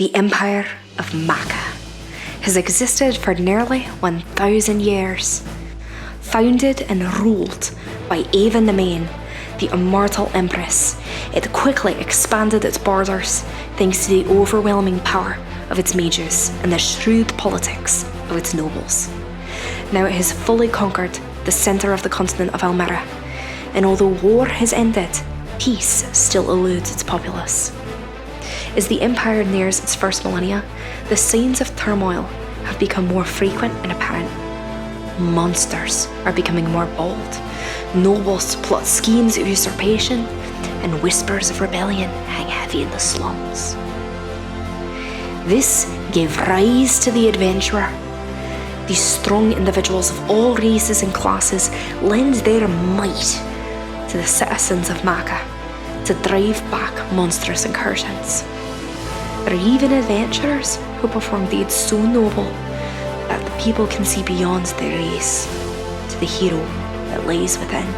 The Empire of Maca has existed for nearly 1,000 years. Founded and ruled by Ava the Main, the immortal empress, it quickly expanded its borders thanks to the overwhelming power of its mages and the shrewd politics of its nobles. Now it has fully conquered the centre of the continent of Elmera, and although war has ended, peace still eludes its populace. As the empire nears its first millennia, the signs of turmoil have become more frequent and apparent. Monsters are becoming more bold, nobles plot schemes of usurpation, and whispers of rebellion hang heavy in the slums. This gave rise to the adventurer. These strong individuals of all races and classes lend their might to the citizens of Maca to drive back monstrous incursions. There are even adventurers who perform deeds so noble that the people can see beyond their race to the hero that lies within.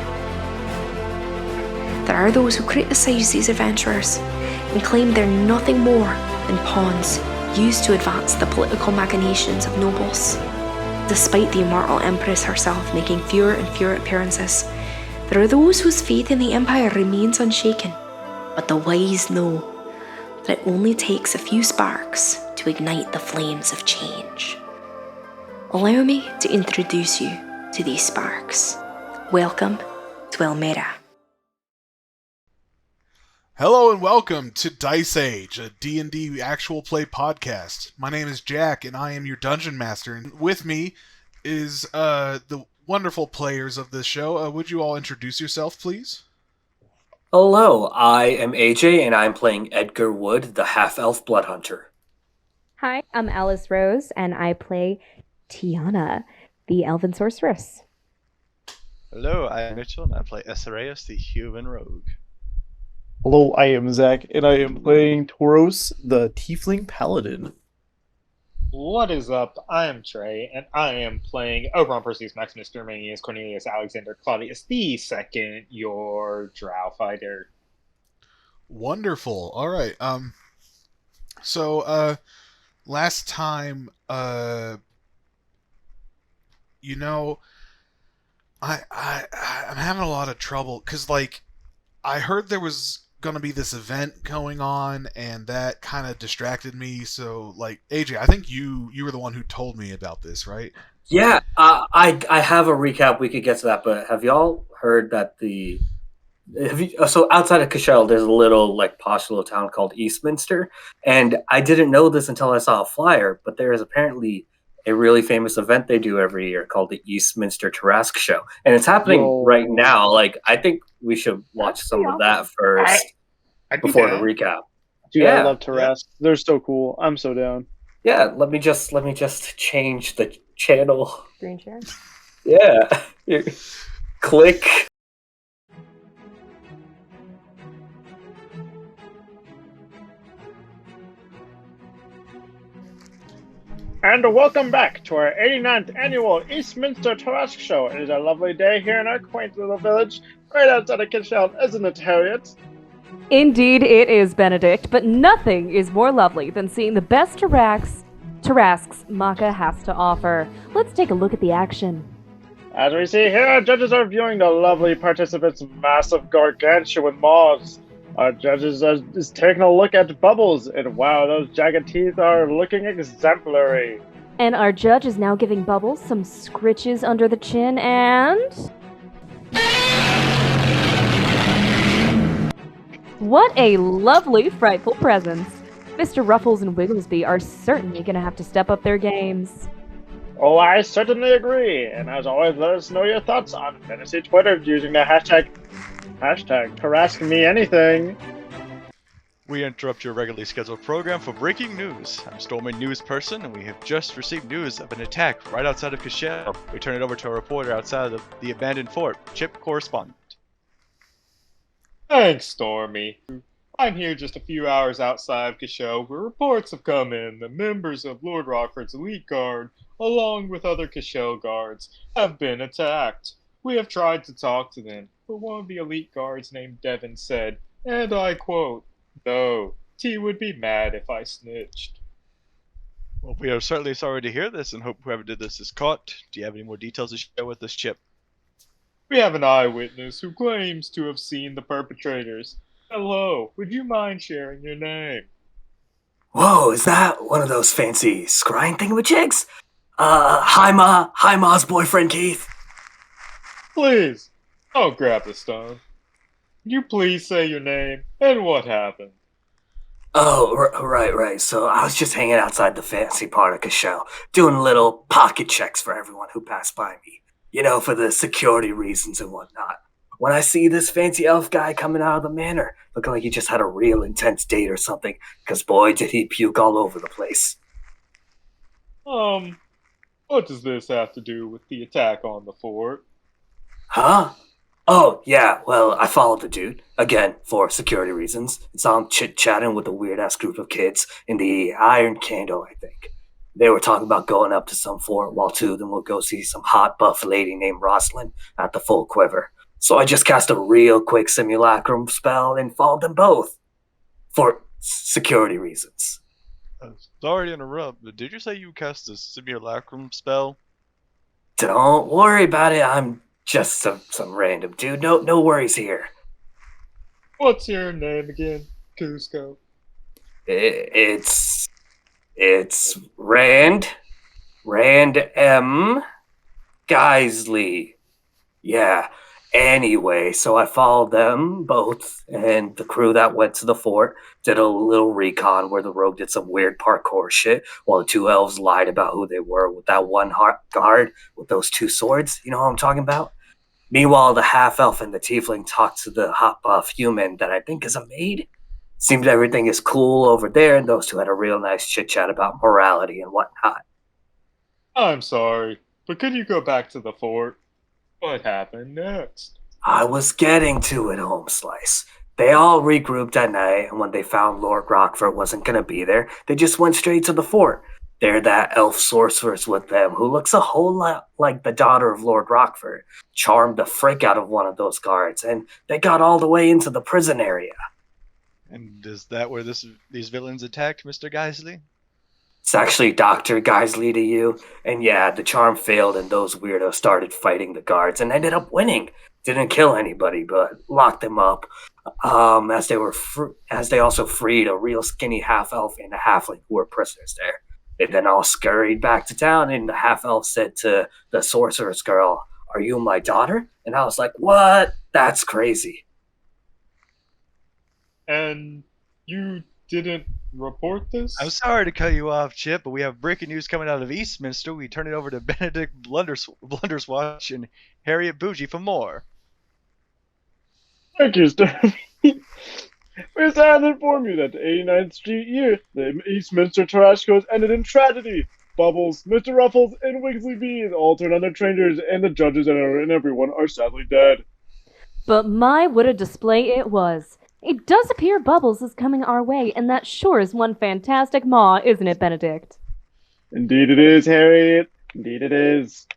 There are those who criticise these adventurers and claim they're nothing more than pawns used to advance the political machinations of nobles. Despite the immortal Empress herself making fewer and fewer appearances, there are those whose faith in the Empire remains unshaken, but the wise know that it only takes a few sparks to ignite the flames of change. Allow me to introduce you to these sparks. Welcome to Elmera. Hello and welcome to Dice Age, a D&D actual play podcast. My name is Jack and I am your Dungeon Master. And with me is the wonderful players of this show. Would you all introduce yourself, please? Hello, I am AJ and I'm playing Edgar Wood, the half-elf blood hunter. Hi, I'm Alice Rose and I play Tiana, the elven sorceress. Hello, I am Mitchell and I play Esarius, the human rogue. Hello, I am Zach, and I am playing Tauros, the Tiefling Paladin. What is up? I am Trey, and I am playing Oberon Perseus Maximus Germanius Cornelius Alexander Claudius II, your drow fighter. Wonderful. All right. So last time, I'm having a lot of trouble because, I heard there was going to be this event going on and that kind of distracted me. So AJ, I think you were the one who told me about this, right? Yeah, I have a recap. We could get to that, but have y'all heard that so outside of Cashell, there's a little posh little town called Eastminster, and I didn't know this until I saw a flyer, but there is apparently a really famous event they do every year called the Eastminster Tarrasque Show, and it's happening right now. I think we should watch some of that first before the recap. Dude, I love Tarrasque. They're so cool. I'm so down. Yeah, let me just change the channel. Screen share? Yeah. Here. Click. And welcome back to our 89th annual Eastminster Tarrasque Show. It is a lovely day here in our quaint little village, right outside of Cashell, isn't it, Harriet? Indeed it is, Benedict, but nothing is more lovely than seeing the best Tarrasques Maca has to offer. Let's take a look at the action. As we see here, our judges are viewing the lovely participants' massive gargantuan maws. Our judges is taking a look at Bubbles, and wow, those jagged teeth are looking exemplary. And our judge is now giving Bubbles some scritches under the chin and... What a lovely, frightful presence. Mr. Ruffles and Wigglesby are certainly going to have to step up their games. Oh, I certainly agree. And as always, let us know your thoughts on Fantasy Twitter using the hashtag #HarassMeAnything. We interrupt your regularly scheduled program for breaking news. I'm Stormy News Person, and we have just received news of an attack right outside of Cashell. We turn it over to a reporter outside of the abandoned fort, Chip Correspondent. Thanks, Stormy. I'm here just a few hours outside of Cashell, where reports have come in that members of Lord Rochfort's elite guard, along with other Cashell guards, have been attacked. We have tried to talk to them, but one of the elite guards named Devon said, and I quote, "No, T would be mad if I snitched. Well, we are certainly sorry to hear this and hope whoever did this is caught. Do you have any more details to share with us, Chip? We have an eyewitness who claims to have seen the perpetrators. Hello, would you mind sharing your name? Whoa, is that one of those fancy scrying thingamajigs? Hi Ma. Hi Ma's boyfriend Keith. Please, don't grab the stone. Could you please say your name and what happened? Oh, right. So I was just hanging outside the fancy part of Cashell, doing little pocket checks for everyone who passed by me. You know, for the security reasons and whatnot. When I see this fancy elf guy coming out of the manor, looking like he just had a real intense date or something, because boy, did he puke all over the place. What does this have to do with the attack on the fort? Huh? Oh, yeah, well, I followed the dude, again, for security reasons, and saw him chit-chatting with a weird-ass group of kids in the Iron Candle, I think. They were talking about going up to some fort while two of them would go see some hot buff lady named Rosalind at the Full Quiver. So I just cast a real quick simulacrum spell and followed them both. For security reasons. Sorry to interrupt, but did you say you cast a simulacrum spell? Don't worry about it, I'm just some random dude. No worries here. What's your name again, Cusco? It's Rand M. Geisley. Yeah. Anyway, so I followed them both and the crew that went to the fort, did a little recon where the rogue did some weird parkour shit while the two elves lied about who they were with that one guard with those two swords. You know what I'm talking about? Meanwhile, the half-elf and the tiefling talked to the hot buff human that I think is a maid. Seemed everything is cool over there, and those two had a real nice chit-chat about morality and whatnot. I'm sorry, but could you go back to the fort? What happened next? I was getting to it, Home Slice. They all regrouped at night, and when they found Lord Rochfort wasn't going to be there, they just went straight to the fort. There that elf sorceress with them, who looks a whole lot like the daughter of Lord Rochfort, charmed the frick out of one of those guards, and they got all the way into the prison area. And is that where these villains attacked, Mr. Geisley? It's actually Dr. Geisley to you. And yeah, the charm failed and those weirdos started fighting the guards and ended up winning. Didn't kill anybody, but locked them up. As they also freed a real skinny half-elf and a halfling who were prisoners there. They then all scurried back to town, and the half-elf said to the sorceress girl, "Are you my daughter?" And I was like, "What? That's crazy." And you didn't report this? I'm sorry to cut you off, Chip, but we have breaking news coming out of Eastminster. We turn it over to Benedict Blunderswatch and Harriet Bougie for more. Thank you, Steph. We're sad to inform you that the 89th Street year, the Eastminster Tarashkos ended in tragedy. Bubbles, Mr. Ruffles, and Wigsley Bees all turned on their strangers, and the judges and everyone are sadly dead. But my, what a display it was. It does appear Bubbles is coming our way, and that sure is one fantastic maw, isn't it, Benedict? Indeed it is, Harriet. Indeed it is.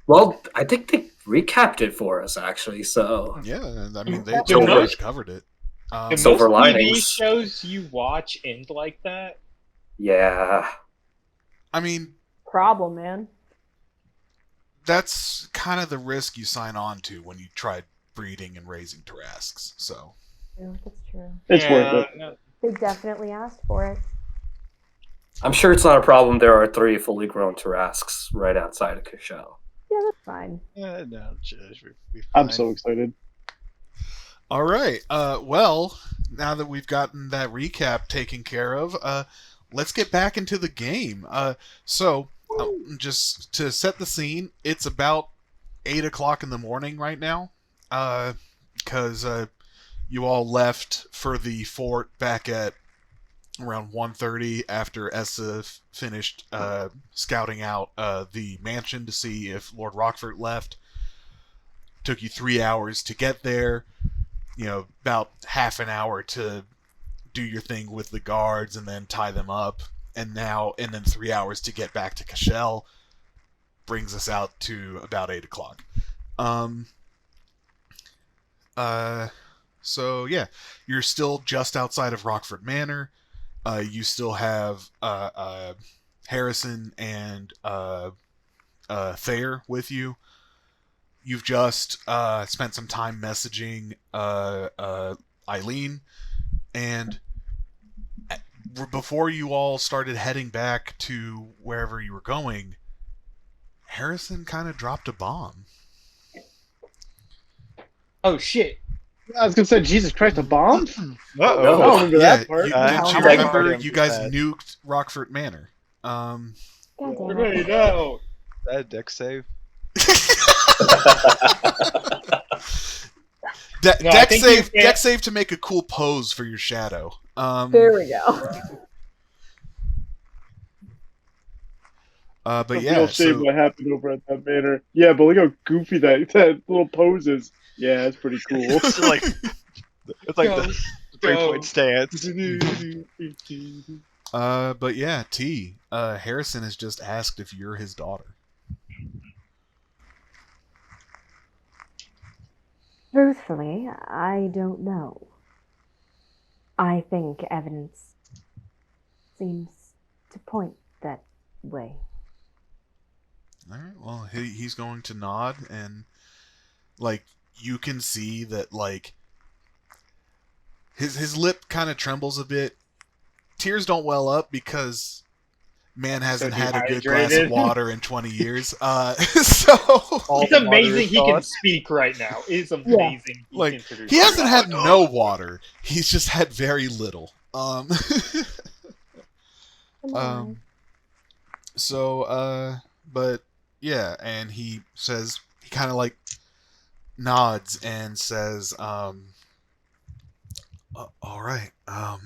Well, I think they recapped it for us, actually, so... Yeah, I mean, they The pretty most- much covered it. Do Silver most TV linings. shows you watch end like that? Yeah. I mean, Problem, man. that's kind of the risk you sign on to when you try breeding and raising Tarasques, so... Yeah, that's true. It's worth it. No. They definitely asked for it. I'm sure it's not a problem. There are 3 fully grown Tarasques right outside of Cashell. Yeah, that's fine. No, Judge, we're I'm fine. so excited. All right. Well, now that we've gotten that recap taken care of, let's get back into the game. Just to set the scene, it's about 8 o'clock in the morning right now, because you all left for the fort back at around 1:30 after Essa finished scouting out the mansion to see if Lord Rochfort left. Took you 3 hours to get there. You know, about half an hour to do your thing with the guards and then tie them up, and then 3 hours to get back to Cashell. Brings us out to about 8 o'clock. So yeah, you're still just outside of Rochfort Manor. You still have Harrison and Thayer with you. You've just spent some time messaging Eileen, and before you all started heading back to wherever you were going, Harrison kind of dropped a bomb. Oh shit! I was gonna say, Jesus Christ, a bomb? I No. don't remember Yeah, that part. didn't you Like- remember you guys nuked Rochfort Manor? God damn it. Grenade out! That deck save. No, I Deck think save, you can't- deck save to make a cool pose for your shadow. There we go. But A yeah, real shame so what happened over at that manor. Yeah, but look how goofy that little pose is. Yeah, it's pretty cool. It's like Go, the 3-point stance. but yeah, Harrison has just asked if you're his daughter. Truthfully, I don't know. I think evidence seems to point that way. All right. Well, he's going to nod, and like you can see that like his lip kind of trembles a bit. Tears don't well up because man hasn't had a good glass of dehydrated. water in 20 years. So It's amazing he can speak right now. It's amazing. He like can produce he hasn't music. had no water. He's just had very little. But yeah, and he says, he kind of like nods and says, all right, I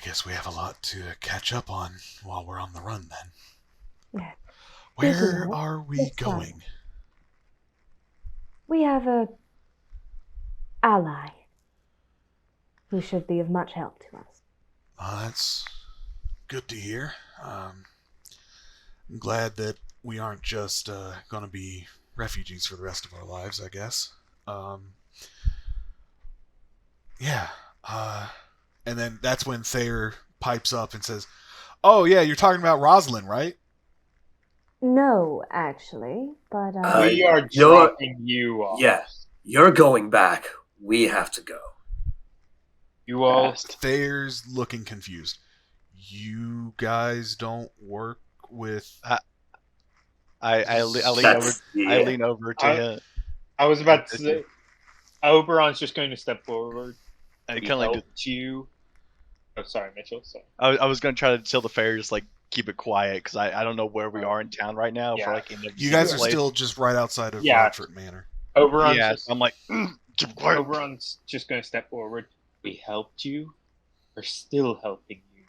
guess we have a lot to catch up on while we're on the run then. Yeah. Where Thank you. are we That's fine. going? We have a ally who should be of much help to us. That's good to hear. I'm glad that we aren't just going to be refugees for the rest of our lives, I guess. Yeah. And then that's when Thayer pipes up and says, "Oh yeah, you're talking about Rosalind, right?" No, actually, but We are You're- dropping you off. Yeah, you're going back. We have to go. You all. Thayer's looking confused. You guys don't work with... I lean over. That's I lean over to him. I was about to say. Oberon's just going to step forward. I We kind of like. helped you. Oh, sorry, Mitchell. Sorry. I was gonna try to tell the fair just like keep it quiet because I don't know where we are in town right now. Yeah. For like in You guys are place. still just right outside of Yeah. Rochfort Manor. Oberon's Yeah, just, so I'm like keep quiet. Oberon's just going to step forward. We helped you. We're still helping you.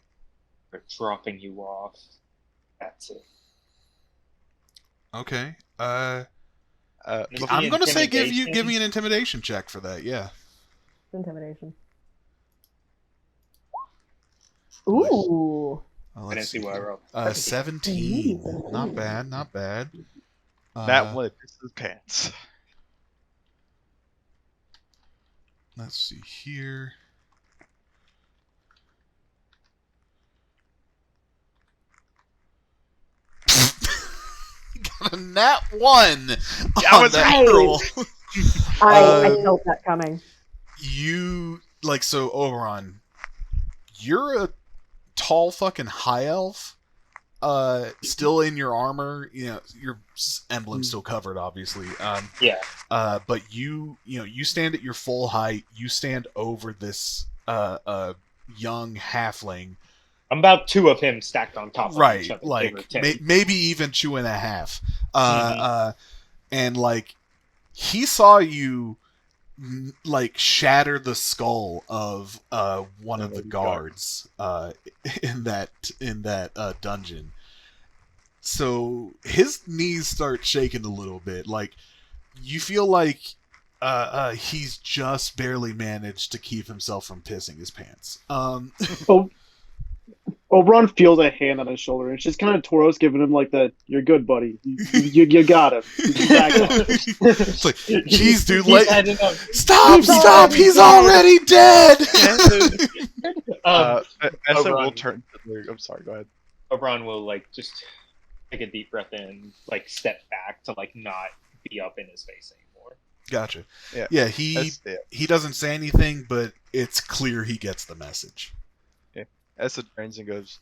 We're dropping you off. That's it. Okay. Is I'm the gonna say give intimidation? me an intimidation check for that. Yeah. intimidation. Ooh. Well, I let's didn't see what I wrote. 17. Ooh. Not bad. Not bad. That one pisses his pants. Let's see here. Got a nat 1 That on was that right. roll. I felt that coming. You like so Oberon. You're a tall fucking high elf. Still in your armor. You know your emblem's still covered, obviously. Yeah. But you stand at your full height. You stand over this young halfling. I'm about 2 of him stacked on top of Right, each other. like give or take. maybe even 2.5. And like he saw you like shatter the skull of one of the guards in that dungeon. So his knees start shaking a little bit. Like you feel like he's just barely managed to keep himself from pissing his pants. Oh, Oberon feels a hand on his shoulder. It's just kind of Tauros giving him like the "You're good, buddy. You got him." Back off. It's like, geez, dude, He's heading up. stop! He's already dead. Essa Oberon. will turn. I'm sorry. Go ahead. Oberon will like just take a deep breath in, like step back to like not be up in his face anymore. Gotcha. Yeah. Yeah, he doesn't say anything, but it's clear he gets the message. Essa turns and goes,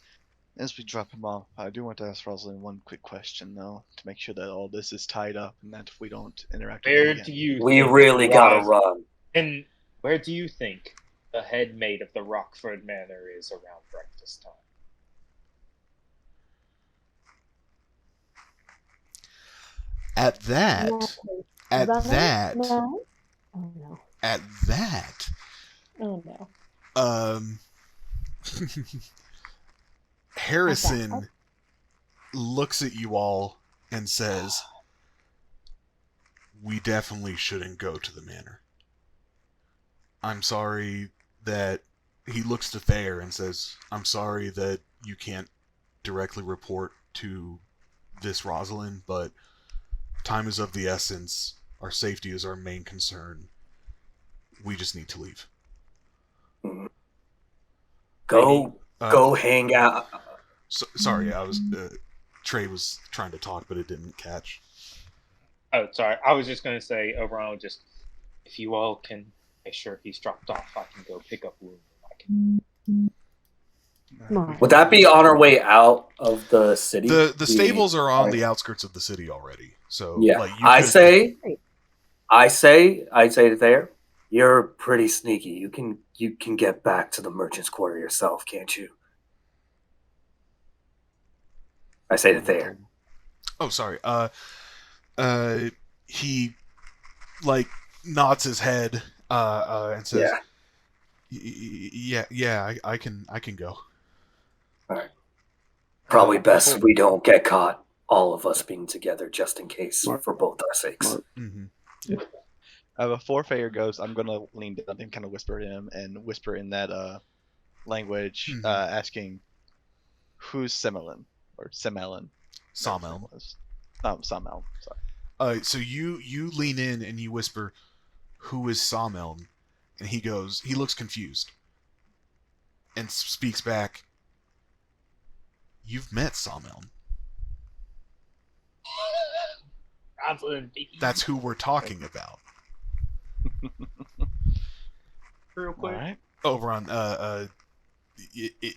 as we drop him off, I do want to ask Rosalind one quick question, though, to make sure that all this is tied up and that we don't interact with him Where again. do you? We think really gotta Roz- run. And where do you think the head mate of the Rochfort Manor is around breakfast time? At that, No. Oh no. at that, Oh no. Harrison looks at you all and says, "We definitely shouldn't go to the manor. I'm sorry that..." He looks to Thayer and says, "I'm sorry that you can't directly report to this Rosalind, but time is of the essence. Our safety is our main concern. We just need to leave." Go hang out. Sorry, I was Trey was trying to talk, but it didn't catch. Oh, sorry. I was just gonna say, Oberon, just if you all can make sure he's dropped off, I can go pick up Wound. Come on. Would that be on our way out of the city? The stables are on the outskirts of the city already, so Yeah, like, I say to Thayer, you're pretty sneaky. You can get back to the merchant's quarter yourself, can't you? I say to Thayer. Oh, sorry. He like nods his head and says, "Yeah, I can go." All right. Probably best we don't get caught. All of us being together, just in case, for both our sakes. Mm-hmm. Before Thayer goes, I'm gonna lean down and kind of whisper to him and whisper in that language, asking, "Who's Semelin or Semelin?" Sawmeln. Sawmeln. Sorry. So you lean in and you whisper, "Who is Sawmeln?" And he looks confused and speaks back, "You've met Sawmeln. That's who we're talking about." Real quick. All right. Over on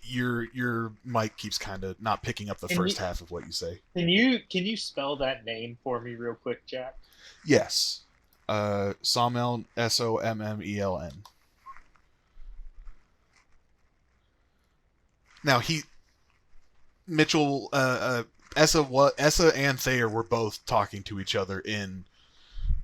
your mic keeps kind of not picking up the first half of what you say. Can you spell that name for me real quick, Jack? Yes. Sawmeln, Sommeln. Now Mitchell, Essa and Thayer were both talking to each other in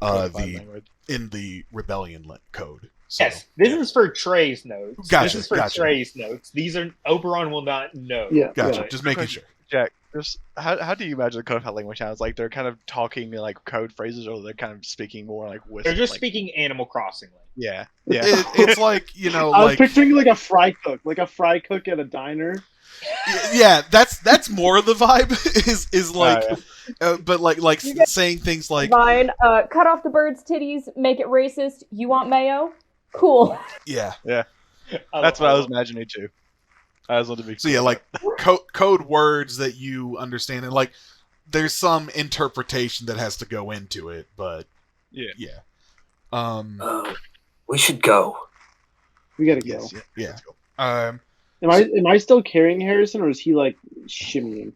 the rebellion code. So, yes, this is for Trey's notes. Gotcha, This is for Trey's notes. These are Oberon will not know. Yeah, Gotcha. but- Just making sure. Jack, just how do you imagine the codified language sounds? Like they're kind of talking in like code phrases, or they're kind of speaking more like whisper? They're just like, speaking Animal Crossing. Yeah. It's like, I was picturing like a fry cook at a diner. Yeah, that's more the vibe. is like, but like saying things like, Fine. Cut off the bird's titties. Make it racist. You want mayo? Cool. yeah. That's what I was imagining too. I was wanting to be. So yeah, like code words that you understand, and like there's some interpretation that has to go into it, but yeah. We should go. We gotta go. Yeah. Am I still carrying Harrison, or is he like shimmying?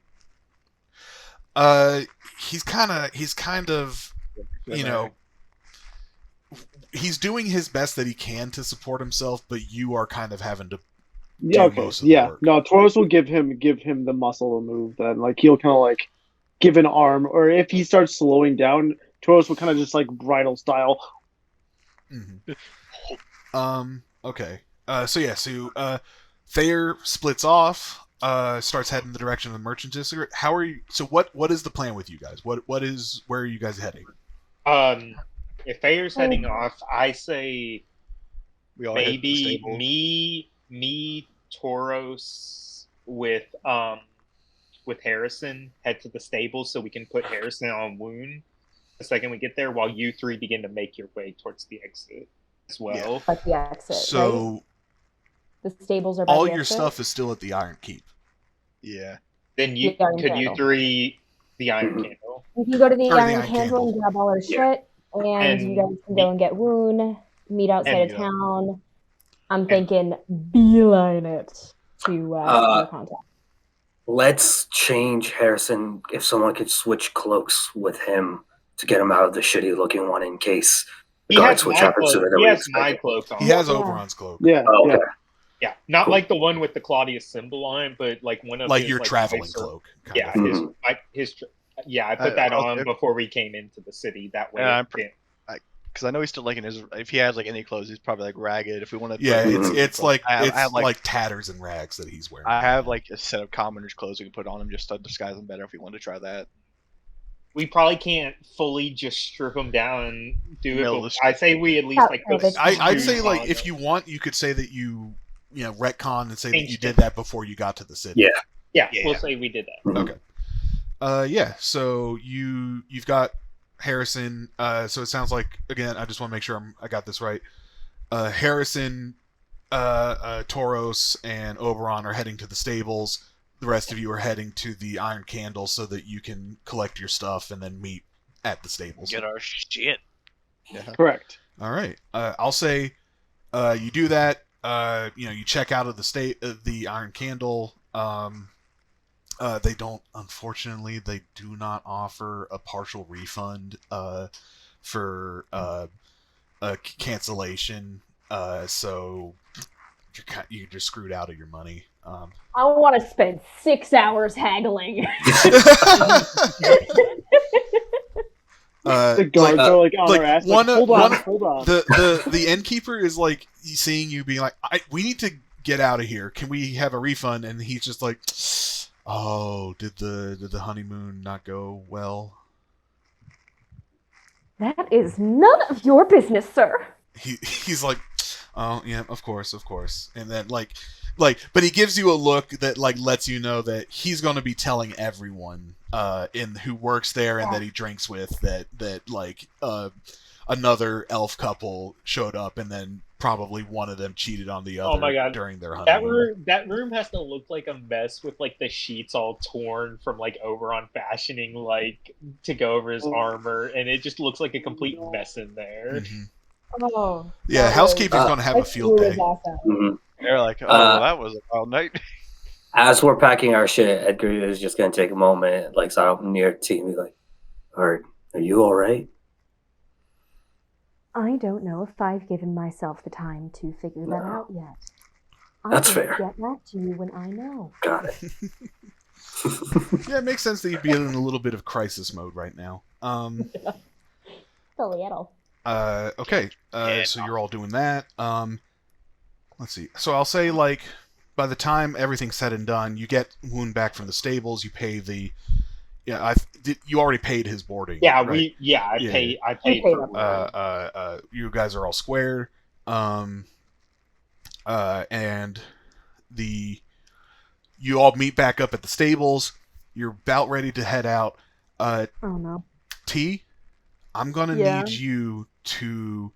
He's kind of, you know, he's doing his best that he can to support himself, but you are kind of having to. Yeah. Okay. Yeah. No, Tauros will give him the muscle to move. Then, like, he'll kind of like give an arm, or if he starts slowing down, Tauros will kind of just like bridal style. Mm-hmm. Okay. So Thayer splits off. Starts heading in the direction of the merchant district. How are you? So what is the plan with you guys? Where are you guys heading? If Thayer's heading off, I say we all maybe me, Tauros, with Harrison head to the stables so we can put Harrison on wound the second we get there, while you three begin to make your way towards the exit as well. Yeah. Like the exit, So right? The stables are by all the your exit? stuff is still at the Iron Keep. Yeah. Then you three the Iron Candle. You can go to the Or the Iron Iron Candle Candle. and grab all our shit, and you guys can go and get wound, meet outside of town. I'm thinking beeline it to your contact. Let's change Harrison if someone could switch cloaks with him to get him out of the shitty looking one in case the guard switch happens sooner than we expect. My cloak on. He has Oberon's cloak. Yeah. Oh, okay. Yeah, not like the one with the Claudius symbol on it, but like one of like his, your like, traveling nicer, cloak. Yeah, I put that on before we came into the city. That way, because I know he's still like in his. If he has like any clothes, he's probably like ragged. If we want to, it's like I have like tatters and rags that he's wearing. I have like a set of commoners' clothes we can put on him just to disguise him better if we want to try that. We probably can't fully just strip him down and do it. But I'd say we at least like. I'd say like if you want, you could say that you retcon and say that you did that before you got to the city. Yeah. We'll say we did that. Okay. So you've got Harrison. So it sounds like, again, I just want to make sure I got this right. Harrison, Tauros, and Oberon are heading to the stables. The rest of you are heading to the Iron Candle so that you can collect your stuff and then meet at the stables. Get our shit. Yeah. Correct. All right. I'll say you do that. You check out of the Iron Candle. They don't, unfortunately, they do not offer a partial refund for a cancellation. So you're just screwed out of your money. I want to spend 6 hours haggling. The guards are like on our ass. Hold on. The innkeeper is like seeing you being like, we need to get out of here. Can we have a refund? And he's just like, oh, did the honeymoon not go well? That is none of your business, sir. He's like, oh yeah, of course, and then like, but he gives you a look that like lets you know that he's going to be telling everyone who works there and that he drinks with that like another elf couple showed up and then probably one of them cheated on the other during their honeymoon. That room has to look like a mess with like the sheets all torn from like Oberon fashioning like to go over his armor, and it just looks like a complete mess in there. Mm-hmm. Oh, yeah, housekeeping's going to have a field day. Awesome. They're like, that was a wild night. As we're packing our shit, Edgar is just going to take a moment, like, sort of near to me, like, are you all right? I don't know if I've given myself the time to figure that out yet. That's fair. I'll get back to you when I know. Got it. Yeah, it makes sense that you'd be in a little bit of crisis mode right now. A little. Okay. So you're all doing that. Let's see. So I'll say, like, by the time everything's said and done, you get Wound back from the stables. You pay the. Yeah, you already paid his boarding. Yeah, right? I paid for you guys are all square. And you all meet back up at the stables. You're about ready to head out. Oh no. T, I'm gonna need you to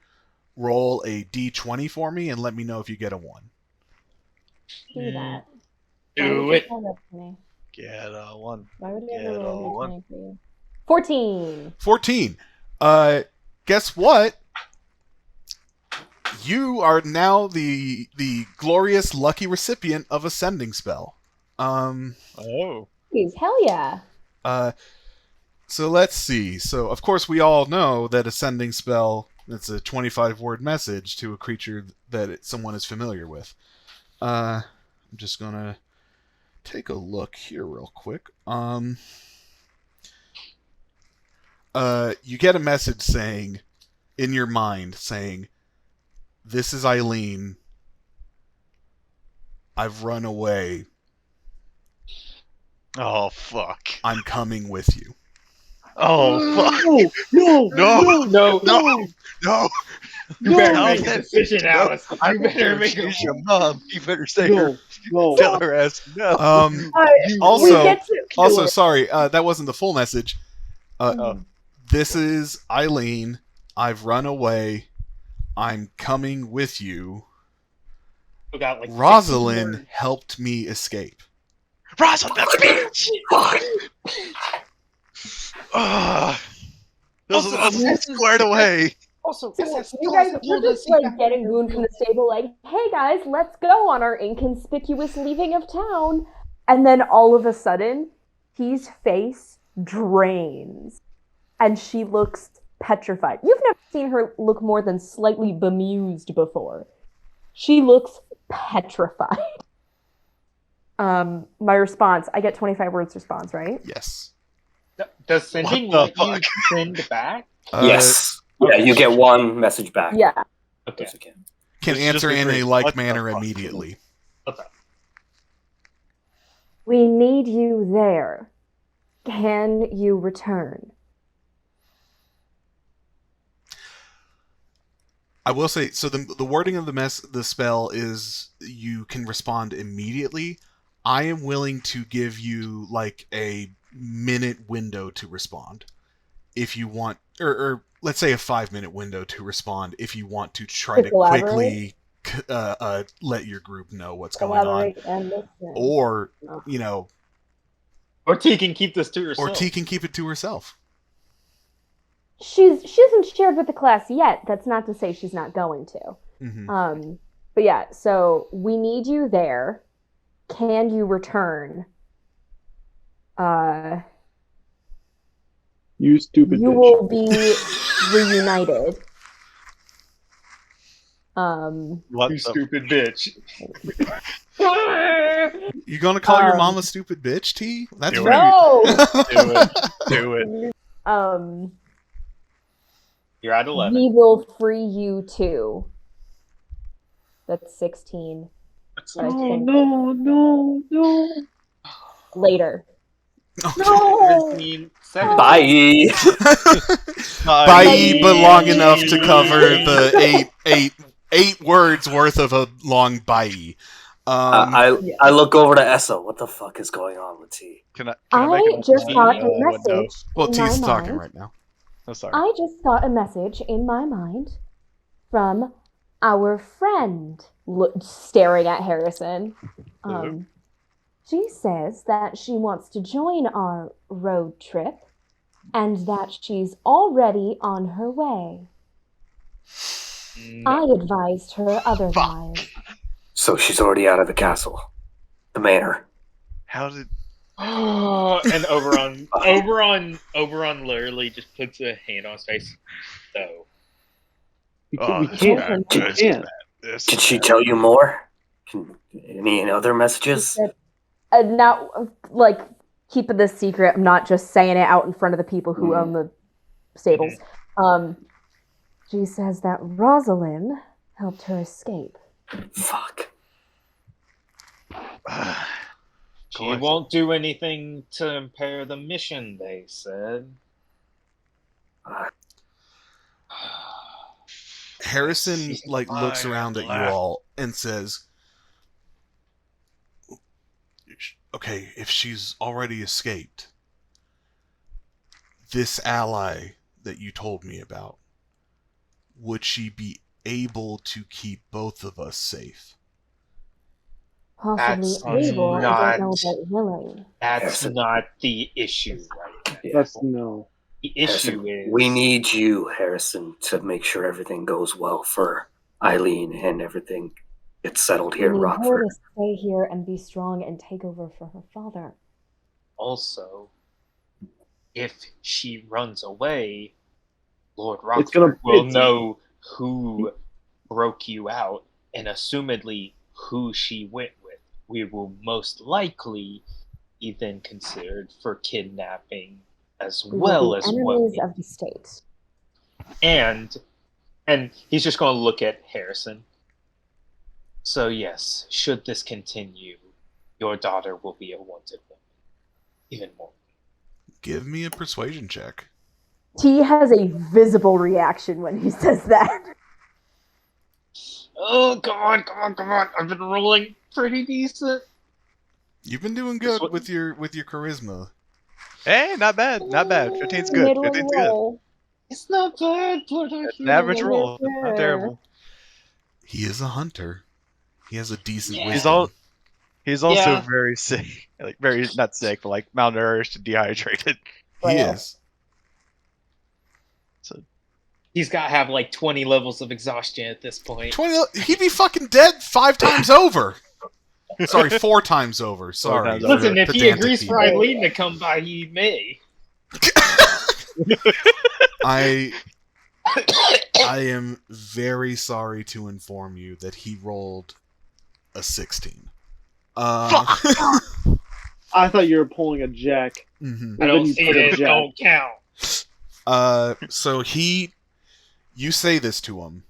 roll a d20 for me and let me know if you get a 1. Do that. Do it. Get a 1. Why would I ever roll a d20 for you? 14. 14. Guess what? You are now the glorious lucky recipient of a sending spell. Oh. Please, hell yeah. So let's see. So of course we all know that a sending spell, it's a 25-word message to a creature that someone is familiar with. I'm just gonna take a look here real quick. You get a message saying, in your mind, saying, "This is Eileen. I've run away. Oh, fuck. I'm coming with you." Oh, fuck. No! No. You better No! make a decision, Alice. I You don't care better if make a she's your mom. You better say her. No! Tell her ass no. We Also, get to also, sorry, that wasn't the full message. Oh. This is Eileen. I've run away. I'm coming with you. We got like 16 Rosalind words. helped me escape. Rosalind, bitch! Those are the squared away. Also, So SS you guys, Claus we're told us just he like got getting rid of gooned from you. the stable, like, hey guys, let's go on our inconspicuous leaving of town. And then all of a sudden, his face drains. And she looks petrified. You've never seen her look more than slightly bemused before. She looks petrified. My response, I get 25 words response, right? Yes. Does sending What the let you send back? Yes. Yeah, you get one message back. Yeah. Okay. Yes, you can. Can Let's answer just in agree. a like What the manner fuck? immediately. Okay. We need you there. Can you return? I will say, so the wording of the spell is you can respond immediately. I am willing to give you like a minute window to respond if you want, or let's say a 5-minute window to respond if you want to try to quickly let your group know what's going on, Elaborate and listen. or Or T can keep this to herself. or T can keep it to herself. She hasn't shared with the class yet. That's not to say she's not going to. Mm-hmm. But yeah, so we need you there. Can you return? You stupid You bitch. will be reunited. What You the stupid bitch. You gonna call your mom a stupid bitch, T? That's Do pretty. No! Do it. You're at 11. We will free you too. That's 16. Oh, no. Later. No. 13, 17. Bye. Bye, but long enough to cover the eight words worth of a long bye. I look over to Essa. What the fuck is going on with T? Can I I make a just got a no, message. Well, in T's my talking mind. right now. I'm sorry. I just got a message in my mind from our friend, staring at Harrison. She says that she wants to join our road trip and that she's already on her way. No. I advised her otherwise. So she's already out of the castle, the manor. How did? And Oberon literally just puts a hand on his face. So We This can't. is We can't. bad. This Did is she bad. tell you more? Any other She messages? said, now, like, keeping this secret, I'm not just saying it out in front of the people who own the stables. She says that Rosalind helped her escape. Fuck. she won't do anything to impair the mission, they said. Harrison looks around at you all and says, "Okay, if she's already escaped, this ally that you told me about, would she be able to keep both of us safe?" Possibly That's able, I not- don't know about willing. That's not the issue right now. That's no. The issue Harrison, is we need you, Harrison, to make sure everything goes well for Eileen and everything gets settled here in We need her Rochfort. to stay here and be strong and take over for her father. also, if she runs away, Lord It's gonna- Rochfort will it's- know who broke you out, and assumedly who she went with. We will most likely be then considered for kidnapping as We well will be as enemies what. of the state. And he's just going to look at Harrison. So yes, should this continue, your daughter will be a wanted woman. Even more. Give me a persuasion check. T has a visible reaction when he says that. Oh, come on. I've been rolling pretty decent. You've been doing good with your charisma. Hey, not bad. 15's good. Middle 15's good. roll. It's not bad, but It's an average roll. Not terrible. He is a hunter. He has a decent Yeah. wisdom. He's also Yeah. very sick. Like, very, not sick, but like malnourished and dehydrated. He is. So He's got to have like 20 levels of exhaustion at this point. 20. He'd be fucking dead 5 times over. Sorry, 4 times over. Sorry. times over. Listen, if he Pedantic agrees people. for Eileen to come by, he may. I am very sorry to inform you that he rolled a 16. I thought you were pulling a jack. Mhm. I don't see it. Don't count. So you say this to him.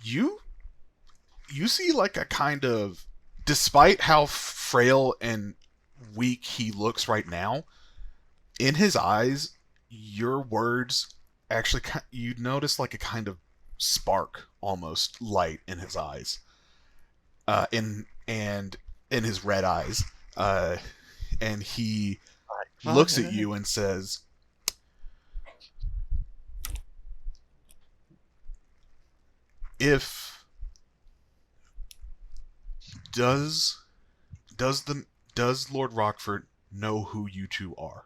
You see like a kind of, despite how frail and weak he looks right now, in his eyes, your words actually, you notice like a kind of spark, almost light in his eyes, in his red eyes, and he looks at you and says, "If does Lord Rochfort know who you two are?"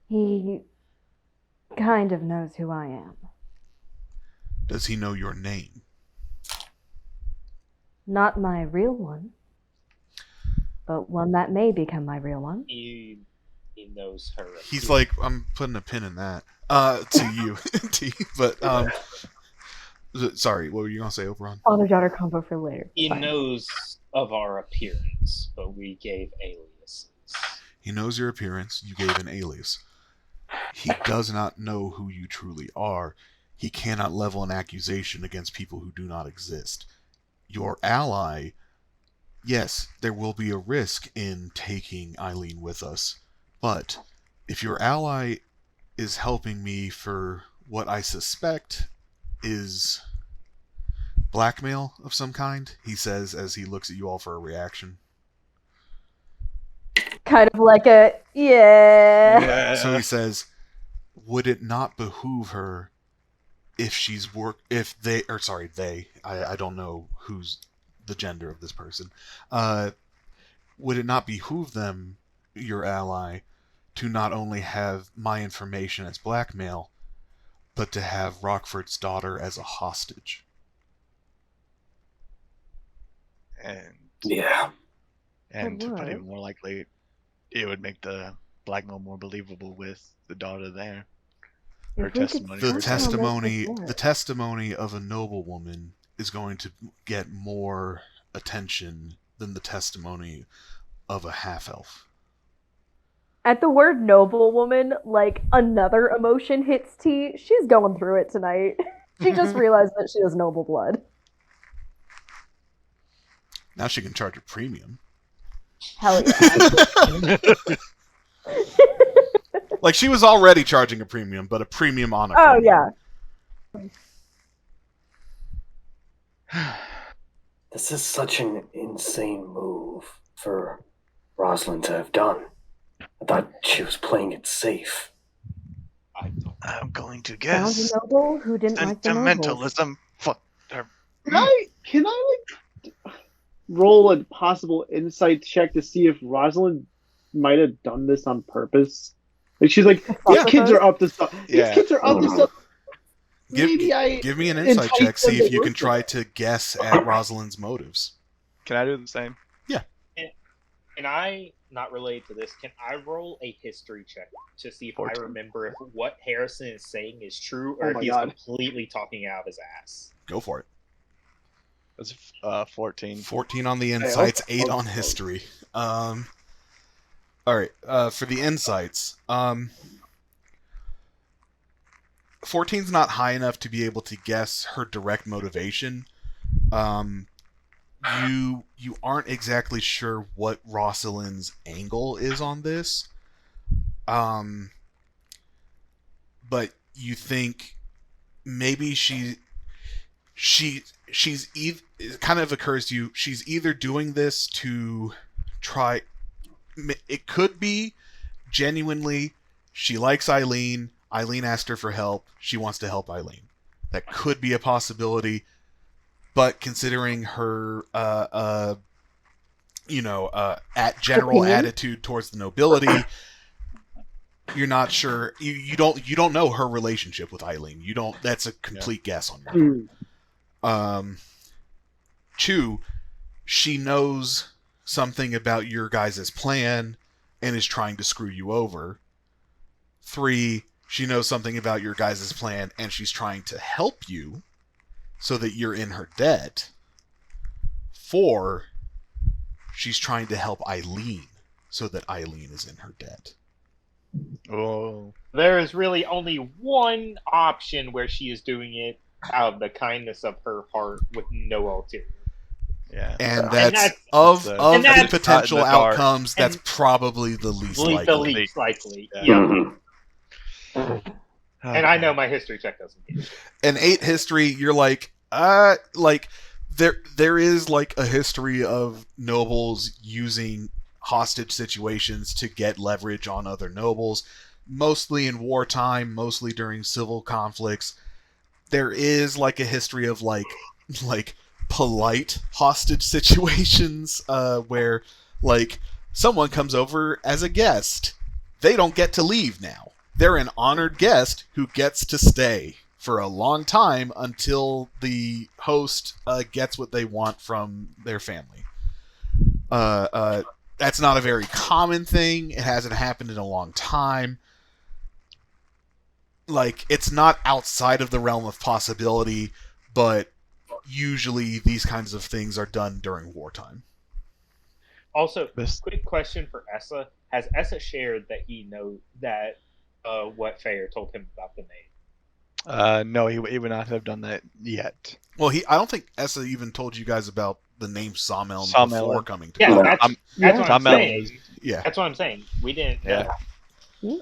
He kind of knows who I am. Does he know your name? Not my real one, but one that may become my real one. He knows her. He's like, I'm putting a pin in that. To you, T. But sorry, what were you gonna say, Oberon? Father-daughter combo for later. He Fine. knows of our appearance, but we gave aliases. He knows your appearance. You gave an alias. He does not know who you truly are. He cannot level an accusation against people who do not exist. Your ally, yes, there will be a risk in taking Eileen with us, but if your ally is helping me for what I suspect is blackmail of some kind, he says as he looks at you all for a reaction. Kind of like a, yeah. So he says, would it not behoove her I don't know who's the gender of this person. Would it not behoove them, your ally, to not only have my information as blackmail, but to have Rochfort's daughter as a hostage? And to put would. it more likely, it would make the blackmail more believable with the daughter there. Her If we could testimony. The Her testimony of a noblewoman is going to get more attention than the testimony of a half-elf. At the word noblewoman, like another emotion hits T. She's going through it tonight. She just realized that she has noble blood. Now she can charge a premium. Hell yeah. Like, she was already charging a premium, but a premium on a Oh premium. yeah. this is such an insane move for Rosalind to have done. I thought she was playing it safe. I'm going to Found guess. a noble who didn't like the nobles. Sentimentalism. Fuck her. Can I roll a possible insight check to see if Rosalind might have done this on purpose? Like, she's like, these kids are up to stuff. Yeah. These kids are up to stuff. Give me an insight check, see if you can try to guess at Rosalind's motives. Can I do the same? Can I, not related to this, can I roll a history check to see if 14. I remember if what Harrison is saying is true or Oh if my he's God. completely talking out of his ass? Go for it. That's 14. 14 on the Okay, insights, okay. 8 on history. All right, for the insights, 14's not high enough to be able to guess her direct motivation. you aren't exactly sure what Rosalind's angle is on this. But you think maybe she's it kind of occurs to you, she's either doing this to try, it could be genuinely she likes Eileen asked her for help, she wants to help Eileen. That could be a possibility, but considering her general attitude towards the nobility, you're not sure. You don't know her relationship with Eileen. You don't. That's a complete guess on your part. 2, she knows something about your guys' plan and is trying to screw you over. 3, she knows something about your guys' plan and she's trying to help you so that you're in her debt. 4, she's trying to help Eileen so that Eileen is in her debt. Oh. There is really only one option where she is doing it out of the kindness of her heart with no ulterior. Yeah. And that's of the potential outcomes, and that's probably the least likely. The least likely. Yeah. Yeah. And I know my history check doesn't get it. An 8 history, you're like there is like a history of nobles using hostage situations to get leverage on other nobles, mostly in wartime, mostly during civil conflicts. There is like a history of like polite hostage situations where like someone comes over as a guest. They don't get to leave now. They're an honored guest who gets to stay for a long time until the host gets what they want from their family. That's not a very common thing. It hasn't happened in a long time. Like, it's not outside of the realm of possibility, but usually these kinds of things are done during wartime. Also, quick question for Essa. Has Essa shared that he knows that what Thayer told him about the name? No, he would not have done that yet. Well, I don't think Essa even told you guys about the name Sawmeln before coming to that's what I'm saying. Yeah. That's what I'm saying. We didn't. Yeah.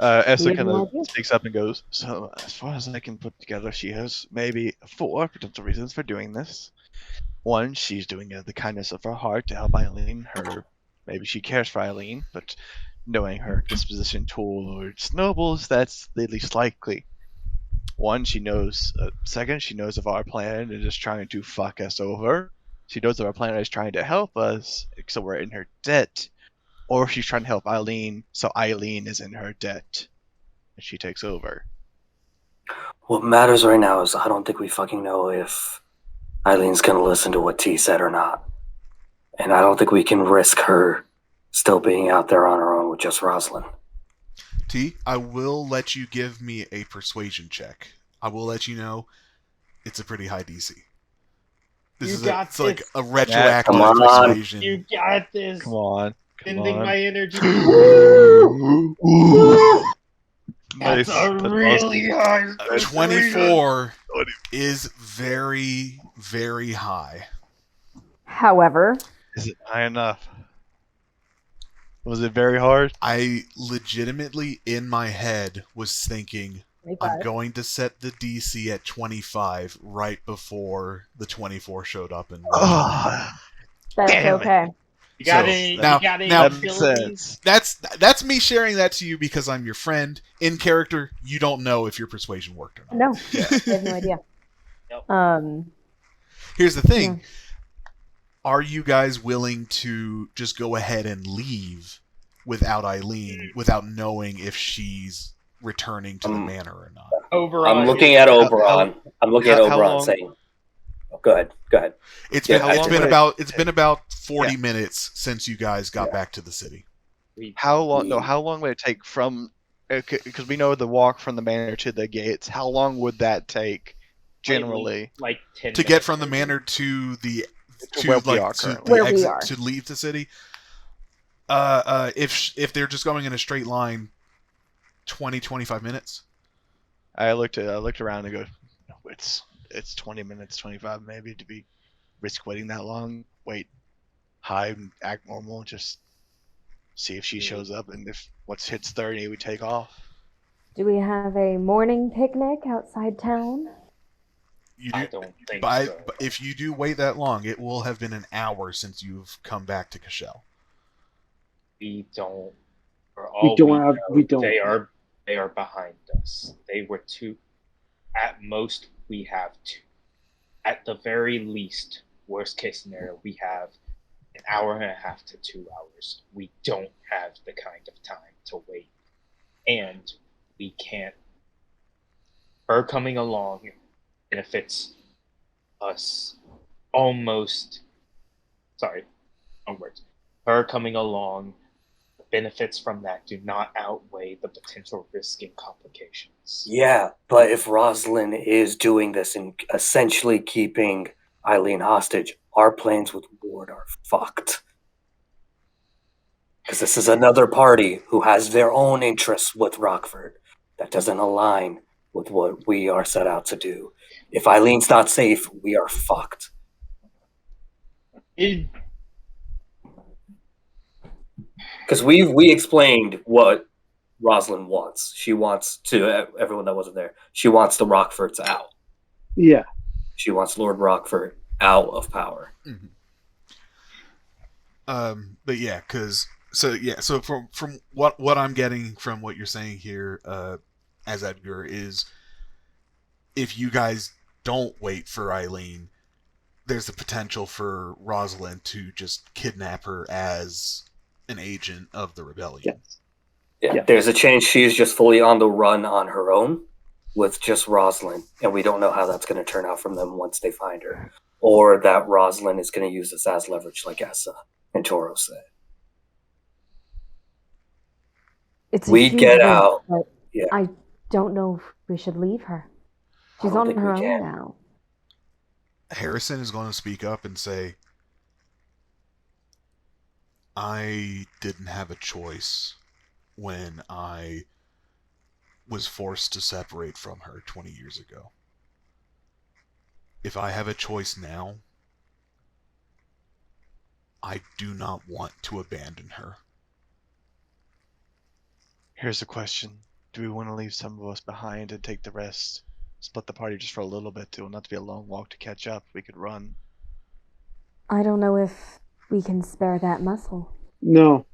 Essa kind of speaks up and goes, so as far as I can put together, she has maybe 4 potential reasons for doing this. 1, she's doing it out of the kindness of her heart to help Eileen. Maybe she cares for Eileen, but knowing her disposition towards nobles, that's the least likely. 1, she knows. 2nd, she knows of our plan and is trying to fuck us over. She knows of our plan and is trying to help us, so we're in her debt. Or she's trying to help Eileen, so Eileen is in her debt. And she takes over. What matters right now is I don't think we fucking know if Eileen's going to listen to what T said or not. And I don't think we can risk her still being out there on her own with just Rosalind. T, I will let you give me a persuasion check. I will let you know it's a pretty high DC. It's like a retroactive persuasion. You got this. Come on. Spending my energy. Nice. That's a really high. 24 is very, very high. However, is it high enough? Was it very hard? I legitimately, in my head, was thinking, I'm going to set the DC at 25 right before the 24 showed up. That's okay. You got any sense. That's me sharing that to you because I'm your friend. In character, you don't know if your persuasion worked or not. No, I have no idea. Nope. Here's the thing. Are you guys willing to just go ahead and leave without Eileen, without knowing if she's returning to the manor or not? Oberon. I'm looking at Oberon. I'm looking at Oberon saying, Go ahead. It's been about 40 minutes since you guys got back to the city. How long? No, how long would it take from? Because we know the walk from the manor to the gates. How long would that take, generally? Like 10 to get from the manor to the to leave the city. If they're just going in a straight line, 20-25 minutes. I looked around and go, no, it's 20 minutes, 25 maybe to be risk waiting that long? Wait, hide, act normal, just see if she shows up, and if once hits 30, we take off. Do we have a morning picnic outside town? I don't think so. If you do wait that long, it will have been an hour since you've come back to Cashell. We don't. For We all don't we have. know, We don't. They are behind us. They were two. At most, we have two. At the very least, worst case scenario, we have an hour and a half to 2 hours. We don't have the kind of time to wait. And we can't. Her coming along benefits us almost. Sorry, wrong words. Her coming along, the benefits from that do not outweigh the potential risk and complications. Yeah, but if Rosalind is doing this and essentially keeping Eileen hostage, our plans with Ward are fucked. Because this is another party who has their own interests with Rochfort that doesn't align with what we are set out to do. If Eileen's not safe, we are fucked. Because we explained what Rosalind wants. She wants to everyone that wasn't there. She wants the Rochforts out. Yeah. She wants Lord Rochfort out of power. Mm-hmm. But yeah, so from what I'm getting from what you're saying here, as Edgar, is if you guys don't wait for Eileen, there's the potential for Rosalind to just kidnap her as an agent of the rebellion. Yeah, there's a chance she's just fully on the run on her own with just Rosalind, and we don't know how that's going to turn out from them once they find her. Or that Rosalind is going to use this as leverage, like Essa and Toro said. We get out. Yeah. I don't know if we should leave her. She's on her own now. Harrison is going to speak up and say, I didn't have a choice when I was forced to separate from her 20 years ago. If I have a choice now, I do not want to abandon her. Here's the question. Do we want to leave some of us behind and take the rest? Split the party just for a little bit. It will not be a long walk to catch up. We could run. I don't know if we can spare that muscle. No.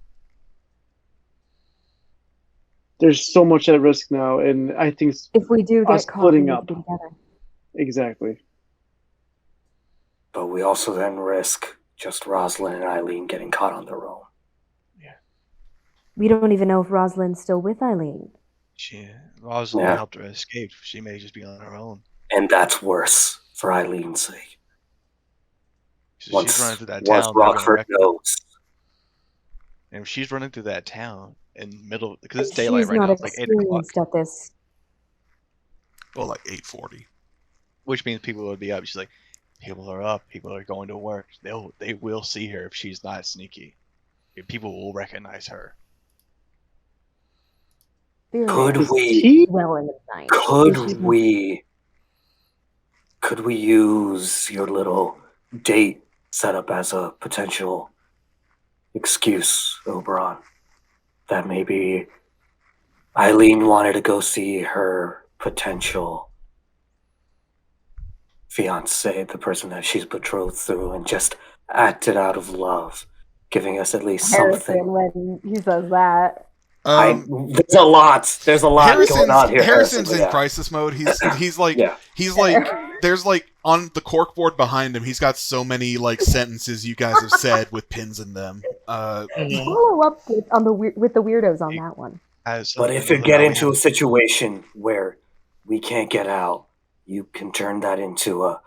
There's so much at risk now, and I think if we do get caught, we need to be together. Exactly. But we also then risk just Rosalind and Eileen getting caught on their own. Yeah. We don't even know if Rosalind's still with Eileen. Rosalind helped her escape. She may just be on her own. And that's worse for Eileen's sake. She's running through that town. Rochfort knows. And if she's running through that town in middle, because it's daylight right now, it's like 8 o'clock. At this. Well, like 8:40. Which means people would be up. She's like, people are up. People are going to work. They will see her if she's not sneaky. People will recognize her. Could we use your little date set up as a potential excuse, Oberon? That maybe Eileen wanted to go see her potential fiancé, the person that she's betrothed through, and just acted out of love, giving us at least something. When he says that. There's a lot going on here. Harrison's in crisis mode. He's like there's like on the corkboard behind him. He's got so many like sentences you guys have said with pins in them. Follow up with the weirdos on that one. But if you get into a situation where we can't get out, you can turn that into a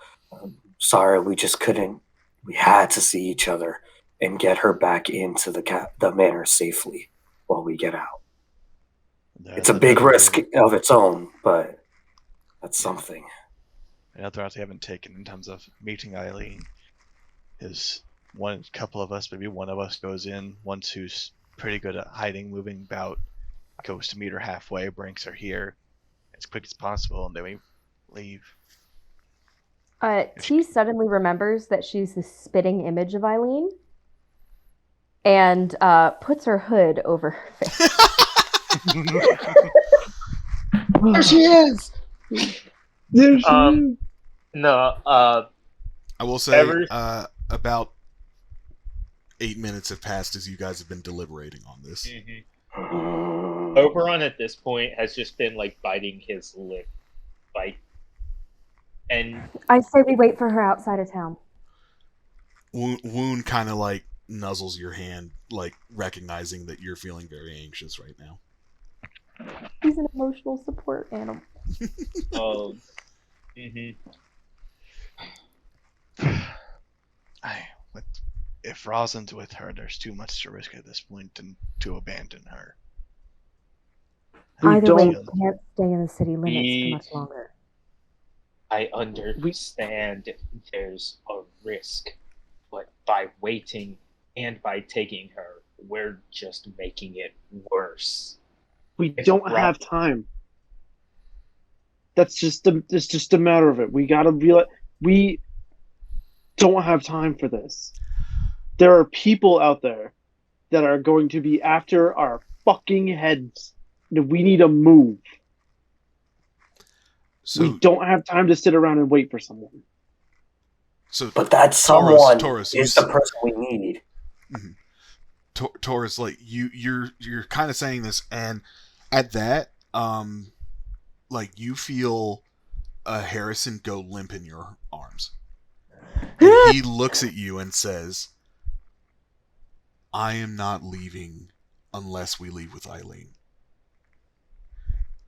sorry, we just couldn't. We had to see each other and get her back into the manor safely while we get out. It's a big risk of its own, but that's something. Another route they haven't taken in terms of meeting Eileen is one couple of us, maybe one of us goes in, one who's pretty good at hiding, moving about, goes to meet her halfway, brings her here as quick as possible, and then we leave. T suddenly remembers that she's the spitting image of Eileen and puts her hood over her face. There she is! There she is. No, I will say about 8 minutes have passed as you guys have been deliberating on this. Oberon at this point has just been like biting his lip, and I say we wait for her outside of town. Wound kind of like nuzzles your hand, like recognizing that you're feeling very anxious right now. He's an emotional support animal. oh, If Rosalind's with her, there's too much to risk at this point to abandon her. Either way, we can't stay in the city limits for much longer. I understand there's a risk, but by waiting and by taking her, we're just making it worse. We don't have time. It's just a matter of it. We gotta realize we don't have time for this. There are people out there that are going to be after our fucking heads. We need to move. So, we don't have time to sit around and wait for someone. But that someone Taurus, is the person we need. Mm-hmm. Taurus, like you're kind of saying this, and at that, like you feel Harrison go limp in your arms, and he looks at you and says, "I am not leaving unless we leave with Eileen.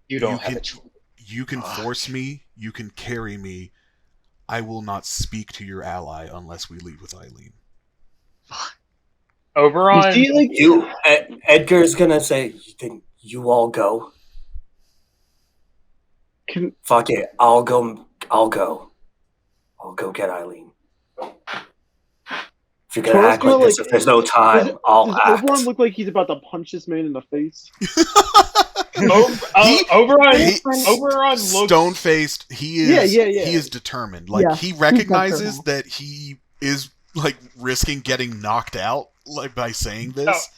You don't have a choice. You can force me. You can carry me. I will not speak to your ally unless we leave with Eileen." Oberon, Edgar's gonna say, "You think you all go?" Fuck it, I'll go get Eileen. If you're gonna act like this, if there's no time, I'll act. Does Oberon look like he's about to punch this man in the face? Oberon looks stone-faced. He is. He is determined. Like he recognizes that he is like risking getting knocked out, like by saying this,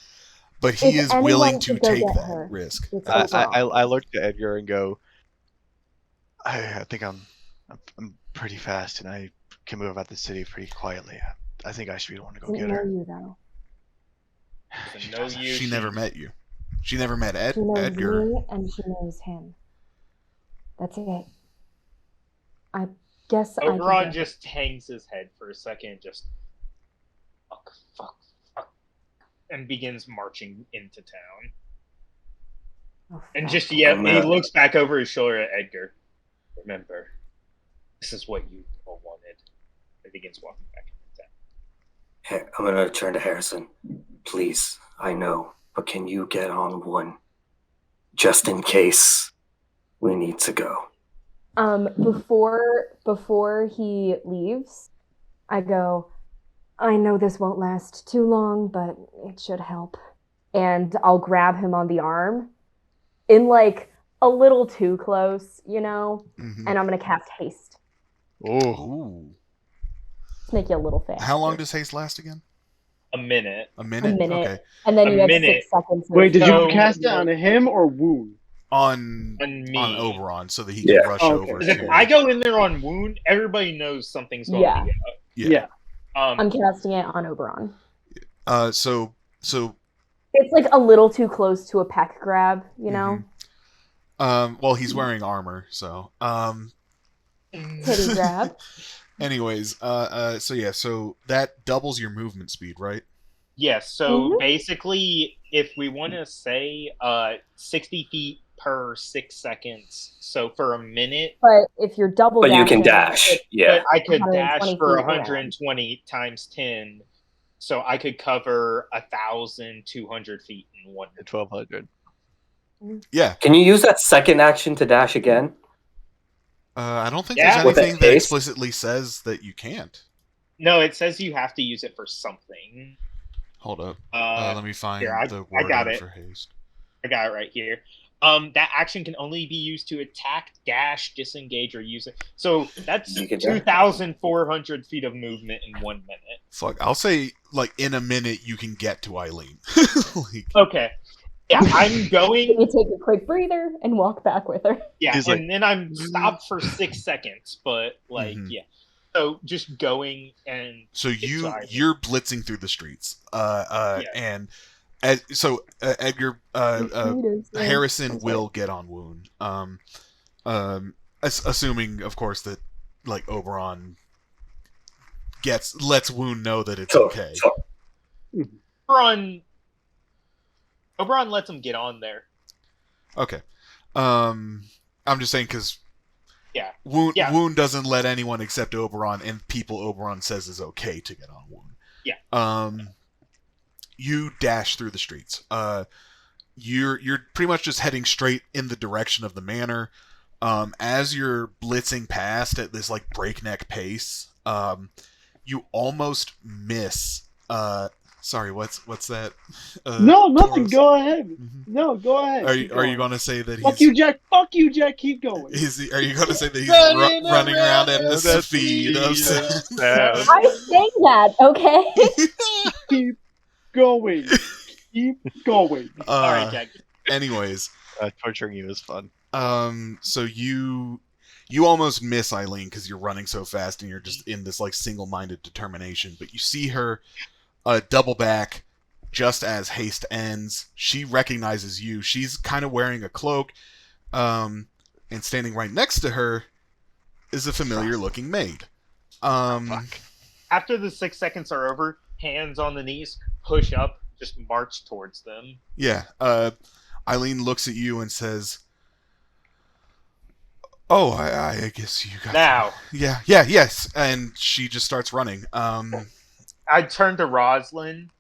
but he is willing to take that risk. I look to Edgar and go, I think I'm pretty fast and I can move about the city pretty quietly. I think I should be the one to go get her. You, though. She never met you. She never met She knows Edgar. me and she knows him. That's it. I guess Oberon just hangs his head for a second, just fuck, and begins marching into town. And just he looks back over his shoulder at Edgar. Remember, this is what you all wanted. And begins walking back into town. Hey, I'm gonna turn to Harrison. Please, I know, but can you get on one, just in case we need to go? Before he leaves, I go, I know this won't last too long, but it should help. And I'll grab him on the arm in like a little too close, you know? Mm-hmm. And I'm going to cast haste. Ooh. Let's make you a little fast. How long does haste last again? A minute. A minute? Okay. And then you have 6 seconds. Wait, did you cast it on him or Wound? On me. On Oberon, so that he can rush over. If I go in there on Wound, everybody knows something's going to be up. Yeah. I'm casting it on Oberon. So it's like a little too close to a peck grab, you know? Well, he's wearing armor, so titty grab. Anyways, so that doubles your movement speed, right? Yes, so basically if we want to say 60 feet per 6 seconds, so for a minute. But if you're double dashing, you can dash. But I could dash for 120 times 10, so I could cover 1,200 feet in 1 to 1,200. Yeah. Can you use that second action to dash again? I don't think there's anything that explicitly says that you can't. No, it says you have to use it for something. Hold up. Let me find the word for haste. I got it right here. That action can only be used to attack, dash, disengage, or use it. So that's You can 2,400 feet of movement in 1 minute. So I'll say, like, in a minute you can get to Eileen. Like, Okay. Yeah, I'm going. You take a quick breather and walk back with her. Yeah, He's and then I'm stopped for 6 seconds, but like, Mhm. yeah. So just going and so Eileen. you're blitzing through the streets. Yeah. And Edgar, Harrison will get on Wound. Assuming, of course, that like Oberon lets Wound know that it's okay. Oberon lets him get on there. Okay. I'm just saying because Yeah. Wound doesn't let anyone except Oberon and people Oberon says is okay to get on Wound. Yeah. You dash through the streets. You're pretty much just heading straight in the direction of the manor. As you're blitzing past at this like breakneck pace, you almost miss. Sorry, what's that? No, nothing. Taurus? Go ahead. Mhm. No, go ahead. Are Keep you going. going to say that Fuck he's? you, Jack. Fuck you, Jack. Keep going. Are you going to say that he's Running running around at around the at the speed of speed of sound? sound. I sang that, okay? Keep going. Keep going. All right, Jack. Anyways, Torturing you is fun. so you almost miss Eileen because you're running so fast and you're just in this like single-minded determination. But you see her double back just as haste ends. She recognizes you. She's kind of wearing a cloak, and standing right next to her is a familiar-looking maid. After the 6 seconds are over, hands on the knees, push up, just march towards them. Yeah. Eileen looks at you and says, "Oh, I guess you got Now, yes." And she just starts running. I turn to Roslyn.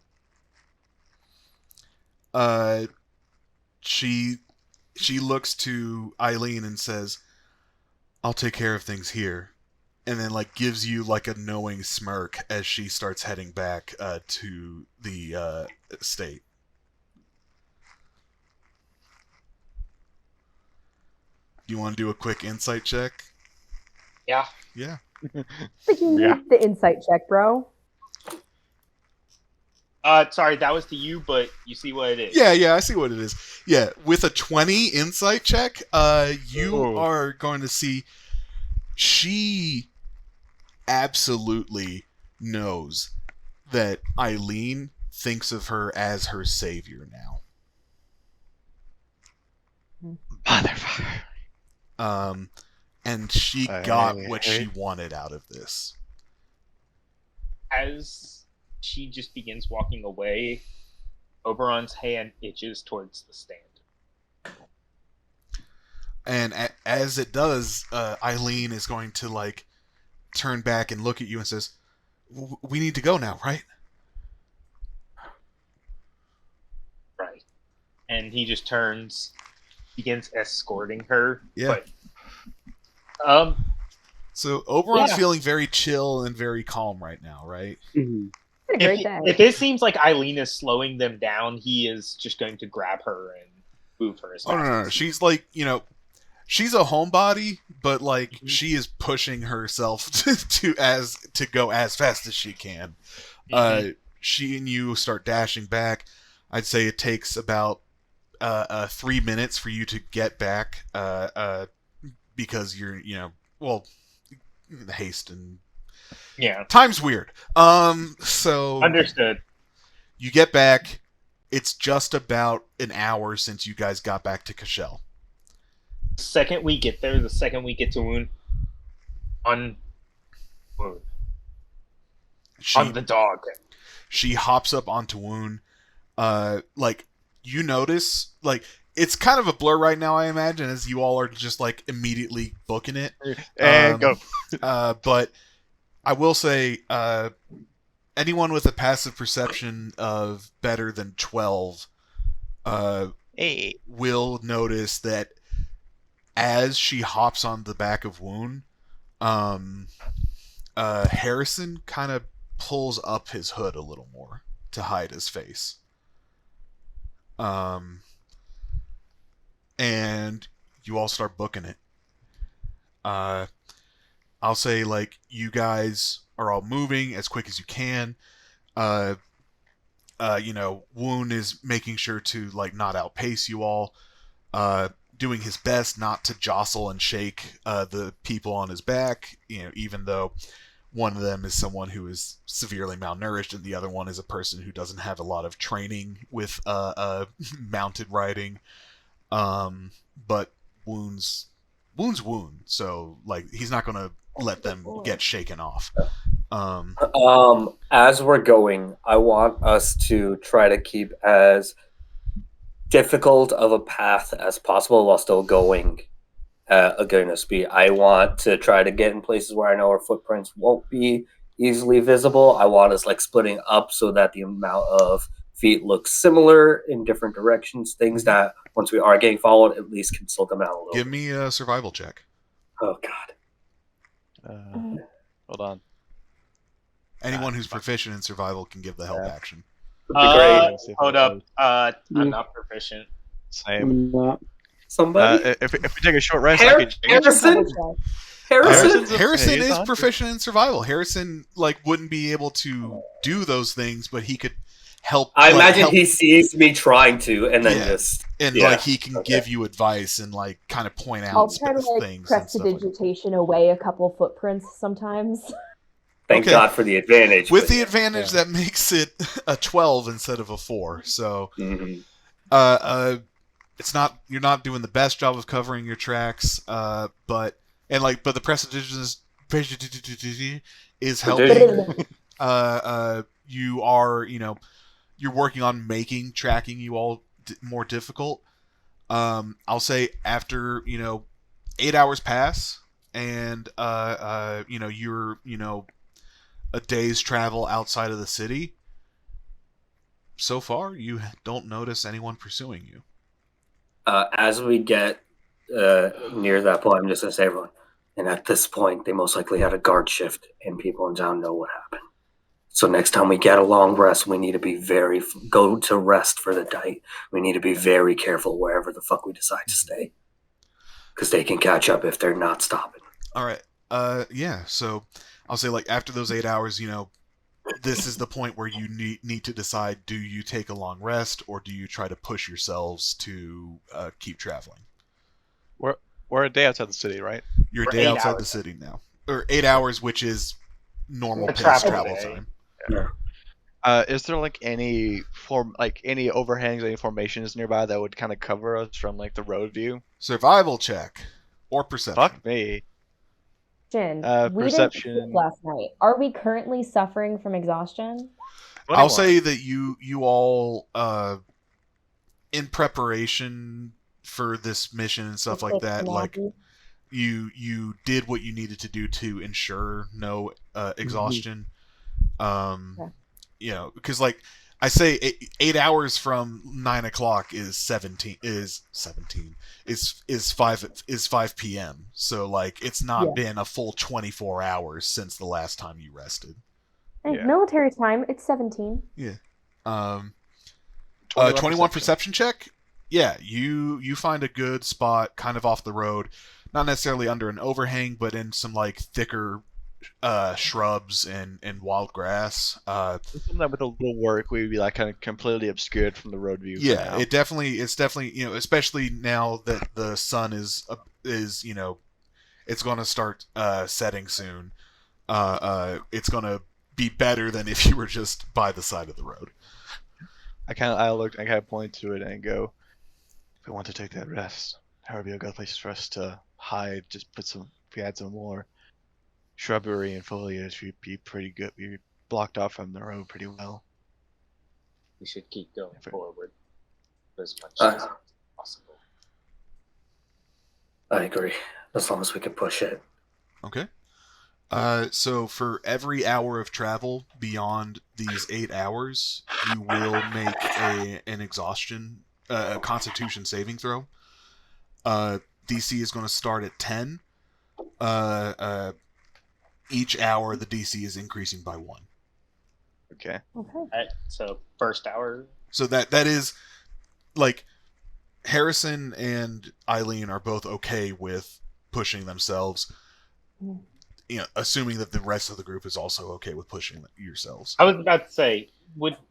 She looks to Eileen and says, "I'll take care of things here," and then like gives you like a knowing smirk as she starts heading back to the estate. Do you want to do a quick insight check? Yeah. Yeah. But you need Yeah. the insight check, bro. Sorry, that was to you, but you see what it is. Yeah, I see what it is. Yeah, with a 20 insight check, you Ooh. are going to see she absolutely knows that Eileen thinks of her as her savior now. Motherfucker. And she got what she wanted out of this. As she just begins walking away, Oberon's hand itches towards the stand. And as it does, Eileen is going to like turn back and look at you and says, "We need to go now, right?" Right. And he just turns, begins escorting her. Yeah. But, So Oberon's Yeah. feeling very chill and very calm right now, right? Mhm. It's a great day. if it seems like Eileen is slowing them down, he is just going to grab her and move her as Oh fast no, as she's like, she's a homebody, but like she is pushing herself to go as fast as she can. She and you start dashing back. I'd say it takes about 3 minutes for you to get back, because you're the haste and Yeah. time's weird. So Understood. you get back. It's just about an hour since you guys got back to Cashell. The second we get there, the second we get to Wound, on the dog. She hops up onto Wound. You notice, it's kind of a blur right now, I imagine, as you all are just, immediately booking it. And go. But I will say, anyone with a passive perception of better than 12 Hey. will notice that as she hops on the back of Wound, Harrison kind of pulls up his hood a little more to hide his face. and you all start booking it. I'll say, like, you guys are all moving as quick as you can. Woon is making sure to, like, not outpace you all. Doing his best not to jostle and shake the people on his back, even though one of them is someone who is severely malnourished and the other one is a person who doesn't have a lot of training with mounted riding. But Woon's Woon, so, like, he's not going to let them get shaken off. As we're going, I want us to try to keep as difficult of a path as possible while still going at a good speed. I want to try to get in places where I know our footprints won't be easily visible. I want us, like, splitting up so that the amount of feet looks similar in different directions. Things that once we are getting followed, at least can slow them out a little. Give me a survival check. Oh God. Hold on. Anyone who's proficient in survival can give the help action. Great. Hold up. I'm not proficient. Same. I'm not. Somebody. If we take a short rest, I can change. Harrison is on. proficient in survival. Harrison, like, wouldn't be able to do those things, but he could help. I like, imagine help, he sees me trying to, and then like, he can give you advice and, like, kind of point out I'll try to, like, things. prestidigitation away a couple footprints sometimes. Thank God for the advantage. With the advantage, that makes it a 12 instead of a 4. So, it's not, you're not doing the best job of covering your tracks, but the prestidigitation is helping. You are, you're working on making tracking you all more difficult. I'll say after 8 hours pass, and you're a day's travel outside of the city. So far, you don't notice anyone pursuing you. As we get near that point, I'm just going to say, everyone, and at this point, they most likely had a guard shift, and people in town know what happened. So next time we get a long rest, we need to be go to rest for the night. We need to be very careful wherever the fuck we decide to stay, because they can catch up if they're not stopping. All right. Yeah. So I'll say, like, after those 8 hours, this is the point where you need to decide: do you take a long rest, or do you try to push yourselves to keep traveling? We're a day outside the city, right? You're a day outside the city now, or 8 hours, which is normal pace travel time. Yeah. Is there, like, any overhangs, any formations nearby that would kind of cover us from, like, the road view? Survival check or perception. Fuck me. We Perception. didn't sleep last night. Are we currently suffering from exhaustion? 21. I'll say that you all, in preparation for this mission and stuff like that, like, you did what you needed to do to ensure no exhaustion. Because, like, I say 8 hours from 9 o'clock is 5 p.m. So, like, it's not been a full 24 hours since the last time you rested. Hey, military time, it's 17. Yeah. 21 perception check. Yeah, you find a good spot, kind of off the road, not necessarily under an overhang, but in some, like, thicker shrubs and wild grass. Something that with a little work we'd be, like, kind of completely obscured from the road view. Yeah, it's definitely especially now that the sun is it's going to start setting soon. It's going to be better than if you were just by the side of the road. I kind of point to it and go, if we want to take that rest, how would be a good place for us to hide? Just if we had some more shrubbery and foliage, we'd be pretty good. We'd be blocked off from the road pretty well. We should keep going forward as much as possible. I agree. As long as we can push it. Okay. So for every hour of travel beyond these 8 hours, you will make an exhaustion, a Constitution saving throw. DC is going to start at 10. Each hour, the DC is increasing by 1. Okay. Alright, so first hour. So that is, like, Harrison and Eileen are both okay with pushing themselves. Assuming that the rest of the group is also okay with pushing yourselves. I was about to say,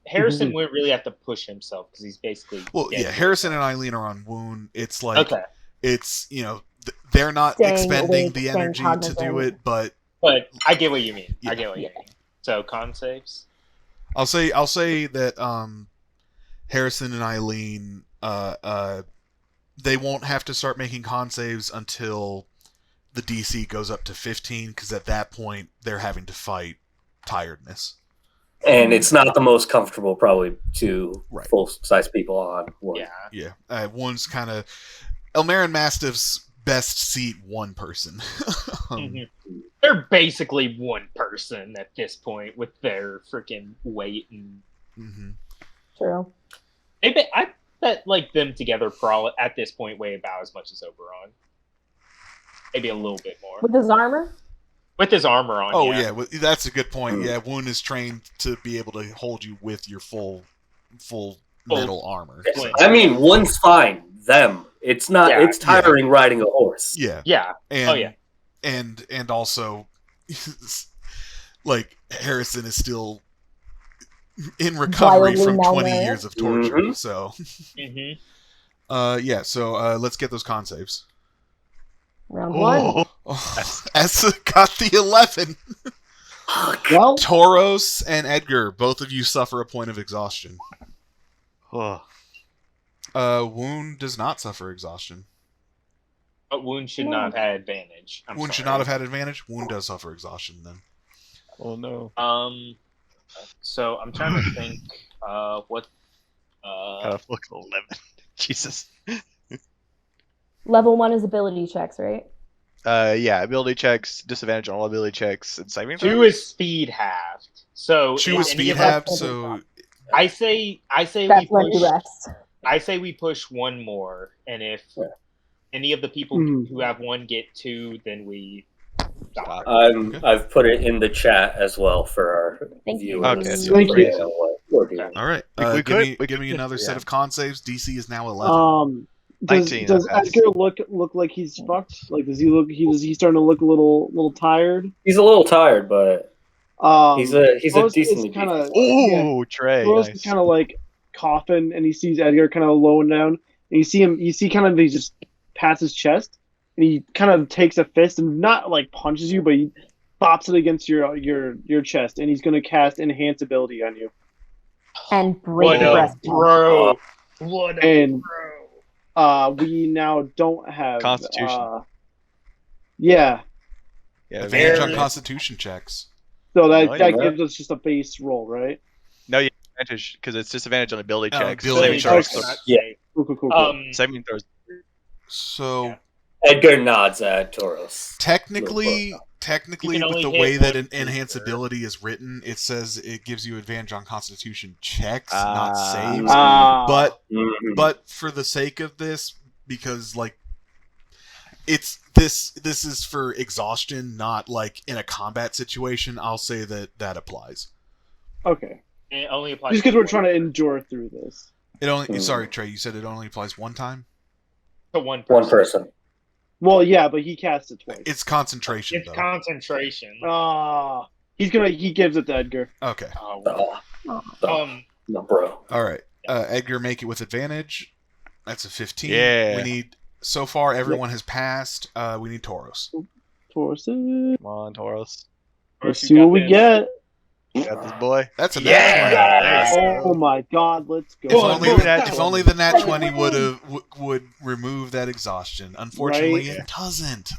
Harrison wouldn't really have to push himself because he's basically. Well, yeah, Harrison and Eileen are on wound. It's like, okay. It's, they're not Staying expending awake, the staying energy to cognizant. do it, but I get what you mean. Yeah. I get what you mean. So con saves. I'll say that Harrison and Eileen they won't have to start making con saves until the DC goes up to 15, because at that point they're having to fight tiredness. And it's not the most comfortable, probably, to Right. full-size people on one. Yeah. Yeah. One's kind of Elmera Mastiff's best seat one person. They're basically one person at this point with their freaking weight and. True. I bet like them together probably at this point weigh about as much as Oberon. Maybe a little bit more. With his armor? With his armor on. Oh yeah. That's a good point. Yeah, Woon is trained to be able to hold you with your full metal armor. So. I mean, one's fine. Them. It's not. Yeah, it's tiring riding a horse. Yeah. Yeah. And, and also, like Harrison is still in recovery Wildly from 20 malnourished. years of torture. So. Mm-hmm. So let's get those con saves. Round one. Essa got the 11. Well, Tauros and Edgar, both of you suffer a point of exhaustion. Wound does not suffer exhaustion. But Wound should not have had advantage. Wound should not have had advantage. Wound does suffer exhaustion then. Oh no. So I'm trying to think. What? Look, 11. Jesus. Level 1 is ability checks, right? Yeah, ability checks, disadvantage on all ability checks, and saving 2 is speed halved. So 2 is any speed of halved. us- So I say That's we plenty push. rest. I say we push one more, and if any of the people who have 1 get 2, then we stop. I've put it in the chat as well for our Thank you. viewers. Okay, so Thank you. What we're doing. all right, We give me another set of con saves. DC is now 11. Does 19, does that's- Edgar look like he's fucked? Like, does he look? Is he starting to look a little tired? He's a little tired, but he's a decently kind of. Oh, Trey. Rose Nice. kind of like coughing, and he sees Edgar kind of lowing down, and you see kind of he just pats his chest, and he kind of takes a fist and not like punches you, but he bops it against your chest, and he's going to cast enhance ability on you. And break What the a breastbone. bro! What a And bro! we now don't have Constitution. Yeah, Yeah, Advantage on very- Constitution checks. so that Nice. gives us just a base roll, right? No, you have advantage because it's disadvantage on ability Oh, checks. ability Saving checks. throws. Yeah. Cool. Saving throws. So Edgar nods at Tauros. technically, You with can only the hit way that one an enhance creature. ability is written, it says it gives you advantage on Constitution checks, not saves. But But for the sake of this, because like it's this is for exhaustion, not like in a combat situation, I'll say that applies. okay, It only applies just because we're trying to endure through this. It only sorry, Trey, you said it only applies one time? to one person. One person. Well, yeah, but he cast it twice. It's concentration It's though. concentration. He gives it to Edgar. Okay. No, bro. All right. Edgar, make it with advantage. That's a 15. Yeah. We need so far everyone has passed. We need Tauros. Force it. Come on, Tauros. Let's see what we get. Got this boy. That's a Yeah! nat 20. Nice. Oh my God! Let's go. If only the nat 20 would remove that exhaustion. Unfortunately, Right. it doesn't.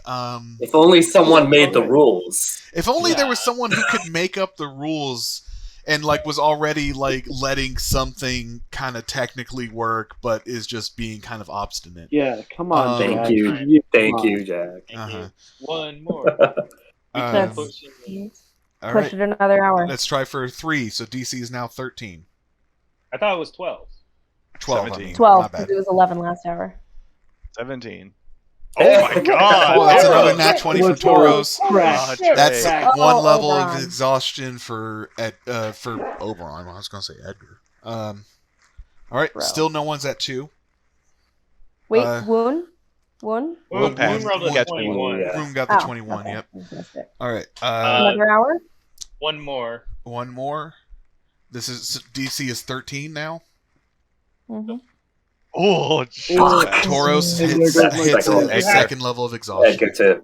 If only someone made the rules. If only there was someone who could make up the rules and like was already like letting something kind of technically work, but is just being kind of obstinate. Yeah, come on. Thank Jack. you. Thank come on. you, Jack. Uh-huh. One more. Um, all Push right. it another hour. Let's try for 3. So DC is now 13. I thought it was 12. 12. 17. I mean, 12, not because bad. it was 11 last hour. 17. Oh my God. Oh, that's Tauros. another nat 20 for Tauros. Crash. Trey. That's Hey. one level of Oberon. exhaustion for Oberon. I was going to say Edgar. All right, Bro. still no one's at 2. Wait, Uh, Woon? Woon Woon rolled a got 21. Yeah. Room got the Oh, 21. okay. Yep. I missed it. All right. Another hour? One more. One more. This is DC is 13 now. Mm-hmm. Oh, Fuck. Tauros And hits, there goes my hits second. a second level of exhaustion. Edgar too.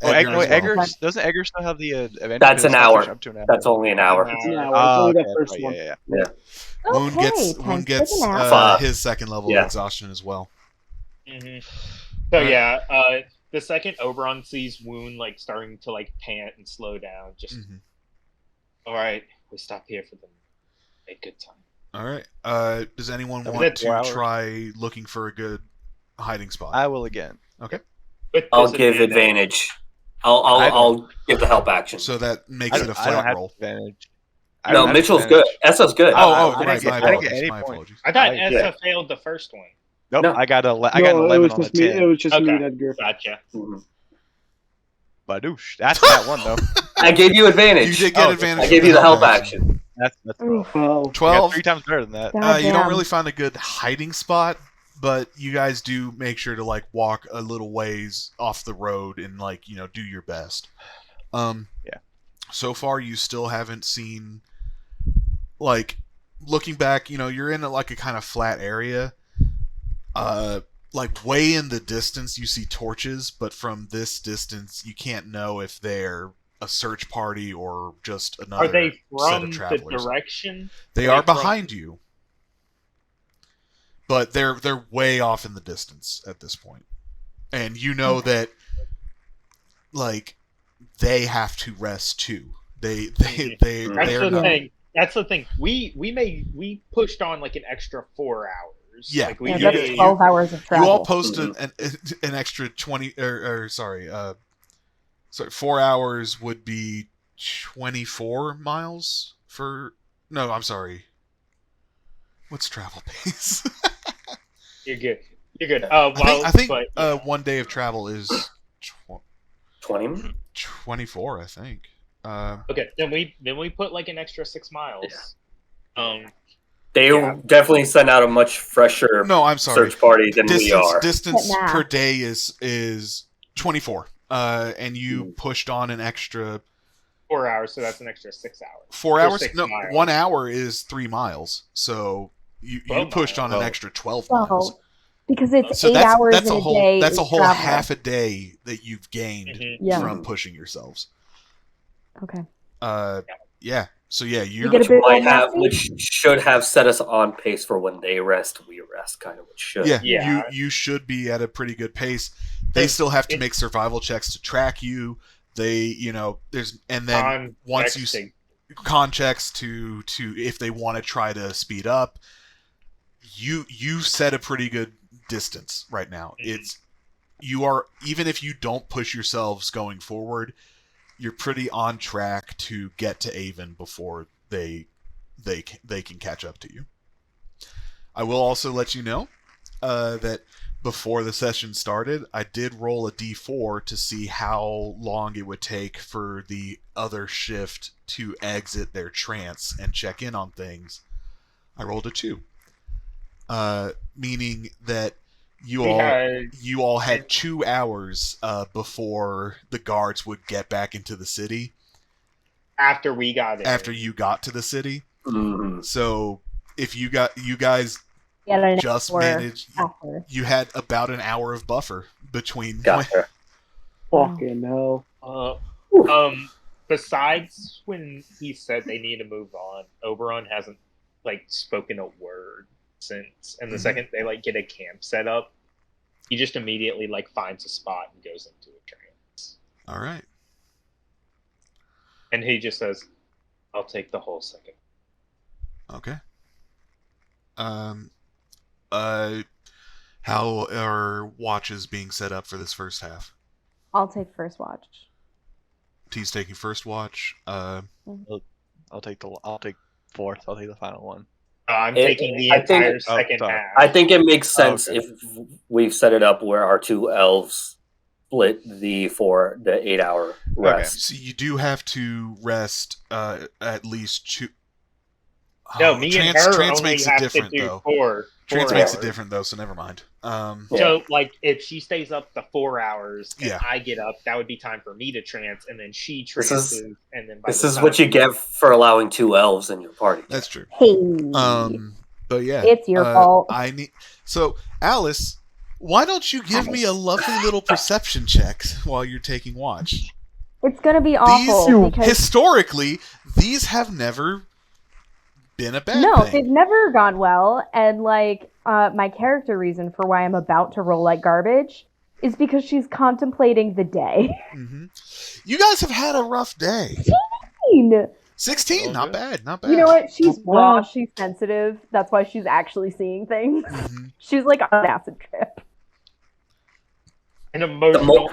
Edgar as well. Edgar doesn't Edgar still have the advantage? That's an It's hour. up to an hour. That's only an hour. It's an hour. It's Ah, only that okay, first right, one. yeah. Wound Okay, Wound time gets to take a nap. Fuck. his second level Yeah. of exhaustion as well. Mm-hmm. So Alright. yeah, the second Oberon sees Wound like starting to like pant and slow down, just Mhm. all right, we stop here for them. Make good time. All right. Does anyone Is want it 4 to hours? try looking for a good hiding spot? I will again. With I'll this give advantage. I'll give the help action. So that makes it a I don't flat have roll. advantage. I No, don't have Mitchell's advantage. good. Esso's good. Oh, I right. didn't get- My I didn't get apologies. any My points. apologies. I thought I- Essa failed the first one. Nope, No. I got an No, 11 it was on a just me. 10. It was just me Okay. and Edgar. Gotcha. Mhm. Badoosh. That's that one though. I gave you advantage. You did get Oh, advantage. I gave with you the help action. That's Oof. Well, I got 12. 3 times better than that. God You don't damn. really find a good hiding spot, but you guys do make sure to like walk a little ways off the road and like do your best. Yeah. So far, you still haven't seen like looking back. You're in like a kind of flat area. Like way in the distance, you see torches, but from this distance, you can't know if they're a search party or just another Are they set from of the travelers. direction? They Are are they from- behind you, but they're way off in the distance at this point, and you know that like they have to rest too. They That's they're the not. thing. That's the thing. We pushed on like an extra 4 hours. Yeah. Like, we Yeah, You- that's you- 12 hours of You travel. all posted an extra 20 or sorry 4 hours would be 24 miles for no I'm sorry what's travel pace. You're good. You're good. I think but, yeah. 1 day of travel is 20. 24 I think. Okay, then we put like an extra 6 miles. They Yeah. definitely send out a much fresher No, I'm sorry. search party than we are. Distance But nah. per day is 24. And you pushed on an extra 4 hours, so that's an extra 6 hours. 4 Or hours. 6 No, miles. 1 hour is 3 miles. So you 12 pushed on an miles. extra 12 miles. Well, because it's So 8 hours that's in a a whole day. that's a is whole travel. half a day that you've gained Mhm. Yeah. from pushing yourselves. Okay. Yeah. So yeah, You get a bit Might more have, messy? which should have set us on pace for when they rest, we rest, kind of. Which should. yeah, Yeah. you should be at a pretty good pace. They still have to make survival checks to track you. They, there's and then once you con checks to if they want to try to speed up, you set a pretty good distance right now. You are, even if you don't push yourselves going forward, you're pretty on track to get to Avon before they can catch up to you. I will also let you know that before the session started, I did roll a d4 to see how long it would take for the other shift to exit their trance and check in on things. I rolled a 2, meaning that you all had 2 hours before the guards would get back into the city. After we got in. After you got to the city. Mhm. So if you guys Get an just hour managed, after. you had about an hour of buffer between. Gotcha. fucking hell. Besides when he said they need to move on, Oberon hasn't like spoken a word since. And the Mhm. second they like get a camp set up, he just immediately like finds a spot and goes into a trance. All right. And he just says, "I'll take the whole second." Okay. How are watches being set up for this first half? I'll take first watch. T's taking first watch. I'll take fourth. I'll take the final one. I'm It- taking the I think- entire second sorry. half. I think it makes sense Okay. if we've set it up where our 2 elves split the 8-hour rest. So you do have to rest at least 2. No, me and her Trance only makes it have different to do though. 4 Trance hours. makes it different though, so never mind. So, like, if she stays up the 4 hours and Yeah. I get up, that would be time for me to trance, and then she trances, and then by This the is time what you get for allowing 2 elves in your party. That's true. Hey, But yeah, it's your fault. So, Alice, why don't you give me a lovely little perception check while you're taking watch? It's gonna be awful because Historically, these have never been a bad no, thing. they've never gone well. And like, my character reason for why I'm about to roll like garbage is because she's contemplating the day. Mm-hmm. You guys have had a rough day. 16, not bad, not bad. You know what? She's Not raw. bad. She's sensitive. That's why she's actually seeing things. Mm-hmm. She's like on an acid trip. an emotional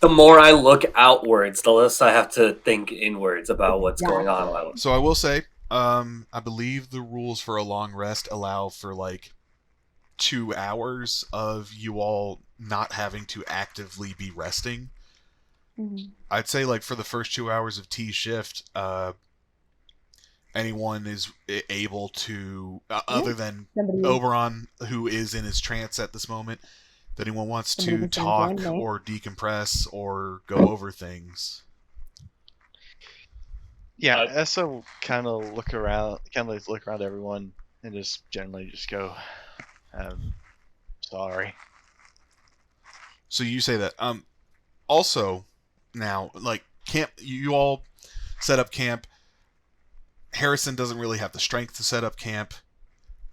The more I look outwards, the less I have to think inwards about what's going on. So I will say, I believe the rules for a long rest allow for like 2 hours of you all not having to actively be resting. Mm-hmm. I'd say like for the first 2 hours of T shift, anyone is able to, other than Oberon, who is in his trance at this moment, if anyone wants to talk or decompress or go over things. Yeah, Essa kind of look around everyone and just generally just go, sorry. So you say that. Also, now, like, camp, you all set up camp. Harrison doesn't really have the strength to set up camp.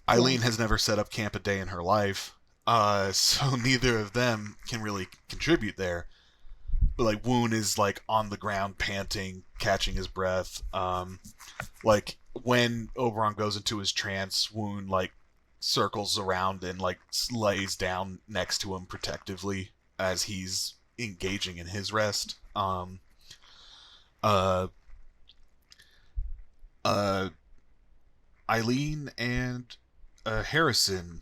Eileen has never set up camp a day in her life. So neither of them can really contribute there. But, like, Woon is, like, on the ground, panting, catching his breath. Like, when Oberon goes into his trance, Woon, like, circles around and, like, lays down next to him protectively as he's engaging in his rest. Eileen and Harrison,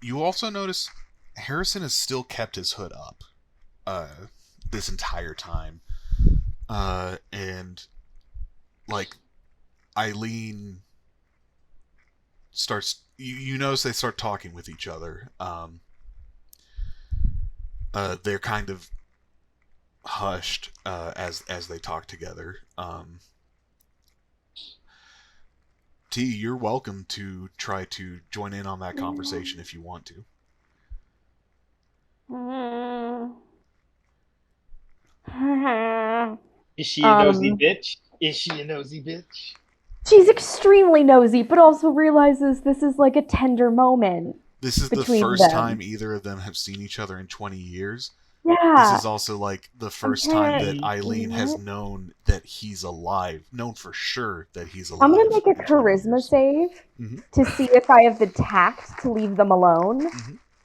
you also notice Harrison has still kept his hood up this entire time. And like Eileen starts, you notice they start talking with each other. They're kind of hushed as they talk together. T, you're welcome to try to join in on that conversation if you want to. Is she a nosy bitch? Is she a nosy bitch? She's extremely nosy, but also realizes this is like a tender moment. This is the first time either of them have seen each other in 20 years. Yeah. This is also like the first time that Eileen has known that he's alive. Known for sure that he's alive. I'm going to make a charisma save to see if I have the tact to leave them alone,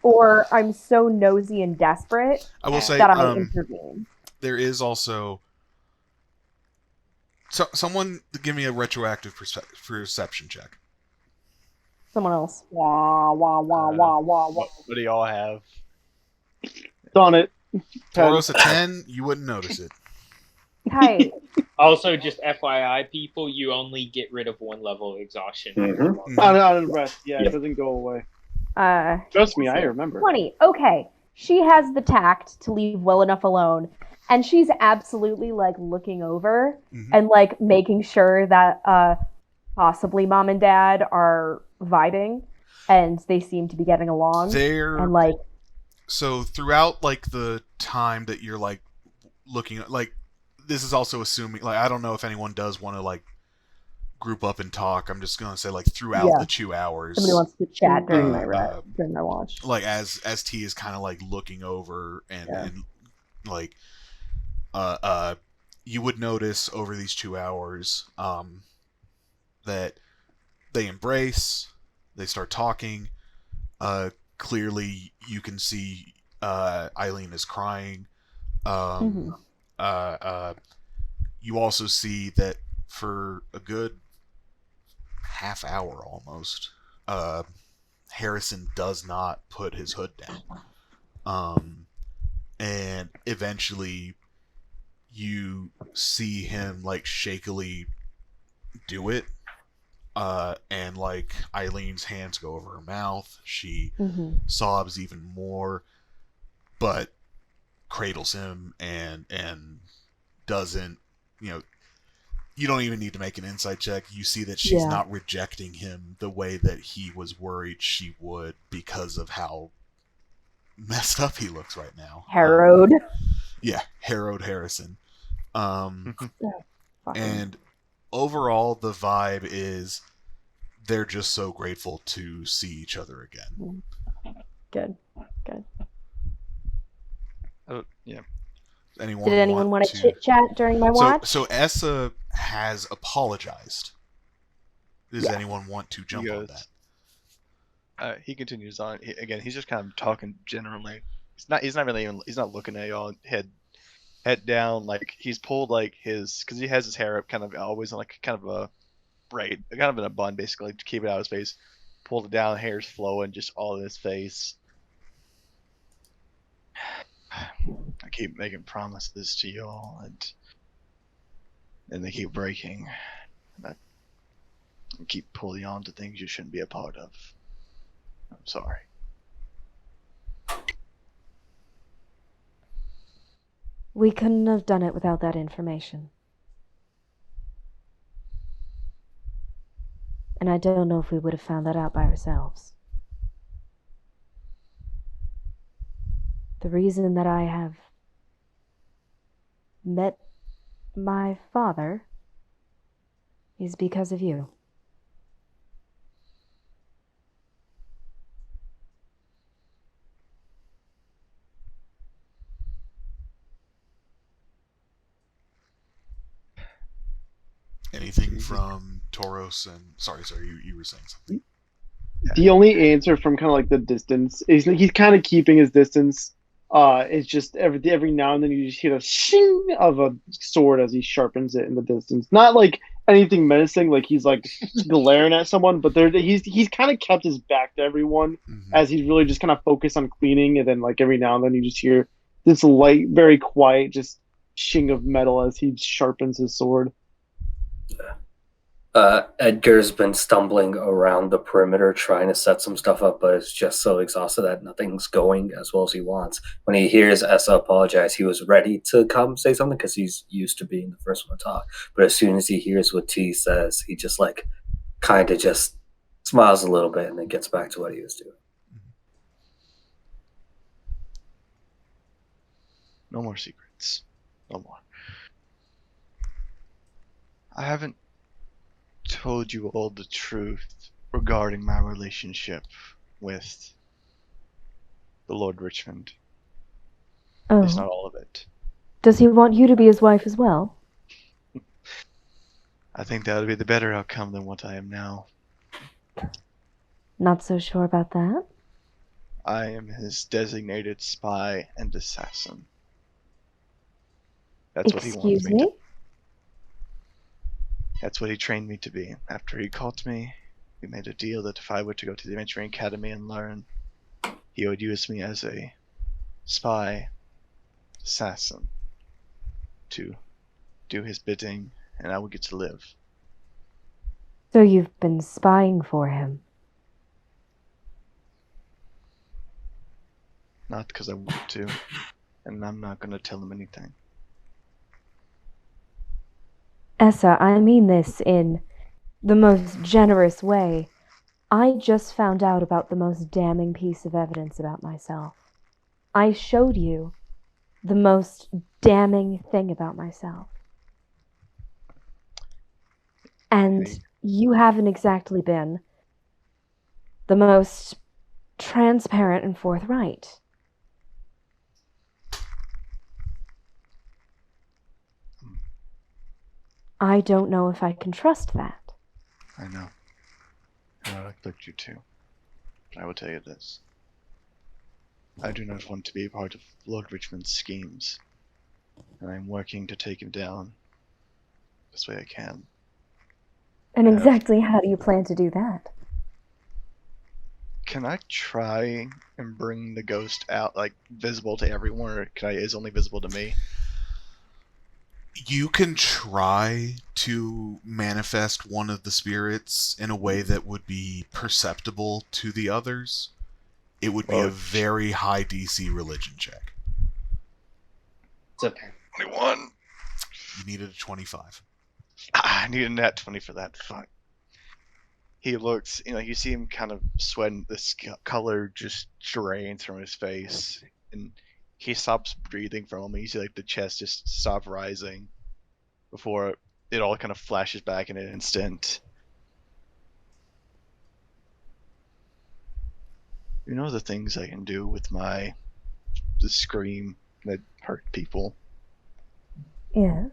or I'm so nosy and desperate I will say, that I intervene. There is also... someone give me a retroactive perception check. Someone else. Wah, wah, wah, wah, wah, wah. What do y'all have? Done it. Tauros a 10, you wouldn't notice it. Hi. Also, just FYI, people, you only get rid of 1 level of exhaustion. On the rest, it doesn't go away. Trust me, I remember. 20. Okay. She has the tact to leave well enough alone, and she's absolutely like looking over and like making sure that possibly mom and dad are vibing and they seem to be getting along. And like, so throughout like the time that you're like looking at, like, this is also assuming, like, I don't know if anyone does want to like group up and talk. I'm just gonna say like throughout the 2 hours, somebody wants to chat during my watch. Like as T is kind of like looking over and like you would notice over these 2 hours that they embrace, they start talking. Clearly you can see Eileen is crying. You also see that for a good half hour almost, Harrison does not put his hood down. And eventually you see him like shakily do it. And like Eileen's hands go over her mouth. She Mm-hmm. sobs even more, but cradles him and doesn't, you don't even need to make an insight check. You see that she's not rejecting him the way that he was worried she would because of how messed up he looks right now. Harrowed. Harrowed Harrison. Fucking- And overall, the vibe is they're just so grateful to see each other again. Good. Yeah. Anyone Did anyone want to chit chat during my watch? So Essa has apologized. Does Yes. anyone want to jump on that? He continues on. He's just kind of talking generally. He's not looking at y'all. Head down. Like he's pulled like because he has his hair up, kind of always in like kind of a braid, kind of in a bun, basically to keep it out of his face. Pulled it down, hair's flowing, just all in his face. I keep making promises to y'all, and they keep breaking. And I keep pulling on to things you shouldn't be a part of. I'm sorry. We couldn't have done it without that information. And I don't know if we would have found that out by ourselves. The reason that I have met my father is because of you. Anything from Tauros and sorry, you were saying something. The only answer from kind of like the distance is he's kind of keeping his distance. It's just every now and then you just hear the shing of a sword as he sharpens it in the distance. Not like anything menacing, like he's like glaring at someone, but he's kind of kept his back to everyone as he's really just kind of focused on cleaning. And then like every now and then you just hear this light, very quiet, just shing of metal as he sharpens his sword. Edgar's been stumbling around the perimeter trying to set some stuff up, but is just so exhausted that nothing's going as well as he wants. When he hears Essa apologize, he was ready to come say something because he's used to being the first one to talk. But as soon as he hears what T says, he just like kind of just smiles a little bit and then gets back to what he was doing. No more secrets. No more. I haven't told you all the truth regarding my relationship with the Lord Richmond. Oh. It's not all of it. Does he want you to be his wife as well? I think that would be the better outcome than what I am now. Not so sure about that. I am his designated spy and assassin. That's what he wants me to. That's what he trained me to be. After he caught me, we made a deal that if I were to go to the Adventuring Academy and learn, he would use me as a spy, assassin, to do his bidding, and I would get to live. So you've been spying for him? Not because I want to, and I'm not going to tell him anything. Essa, I mean this in the most generous way. I just found out about the most damning piece of evidence about myself. I showed you the most damning thing about myself. And you haven't exactly been the most transparent and forthright. I don't know if I can trust that. I know. And I expect you to. But I will tell you this. I do not want to be a part of Lord Richmond's schemes. And I am working to take him down this way I can. And exactly how do you plan to do that? Can I try and bring the ghost out, like, visible to everyone, or is it only visible to me? You can try to manifest one of the spirits in a way that would be perceptible to the others. It would be a very high DC religion check. It's okay. 21. You needed a 25. I need a nat 20 for that. Fuck. He looks, you see him kind of sweating. This color just drains from his face, and he stops breathing for a moment. You see, the chest just stop rising before it all kind of flashes back in an instant. You know the things I can do with the scream that hurt people? Yes.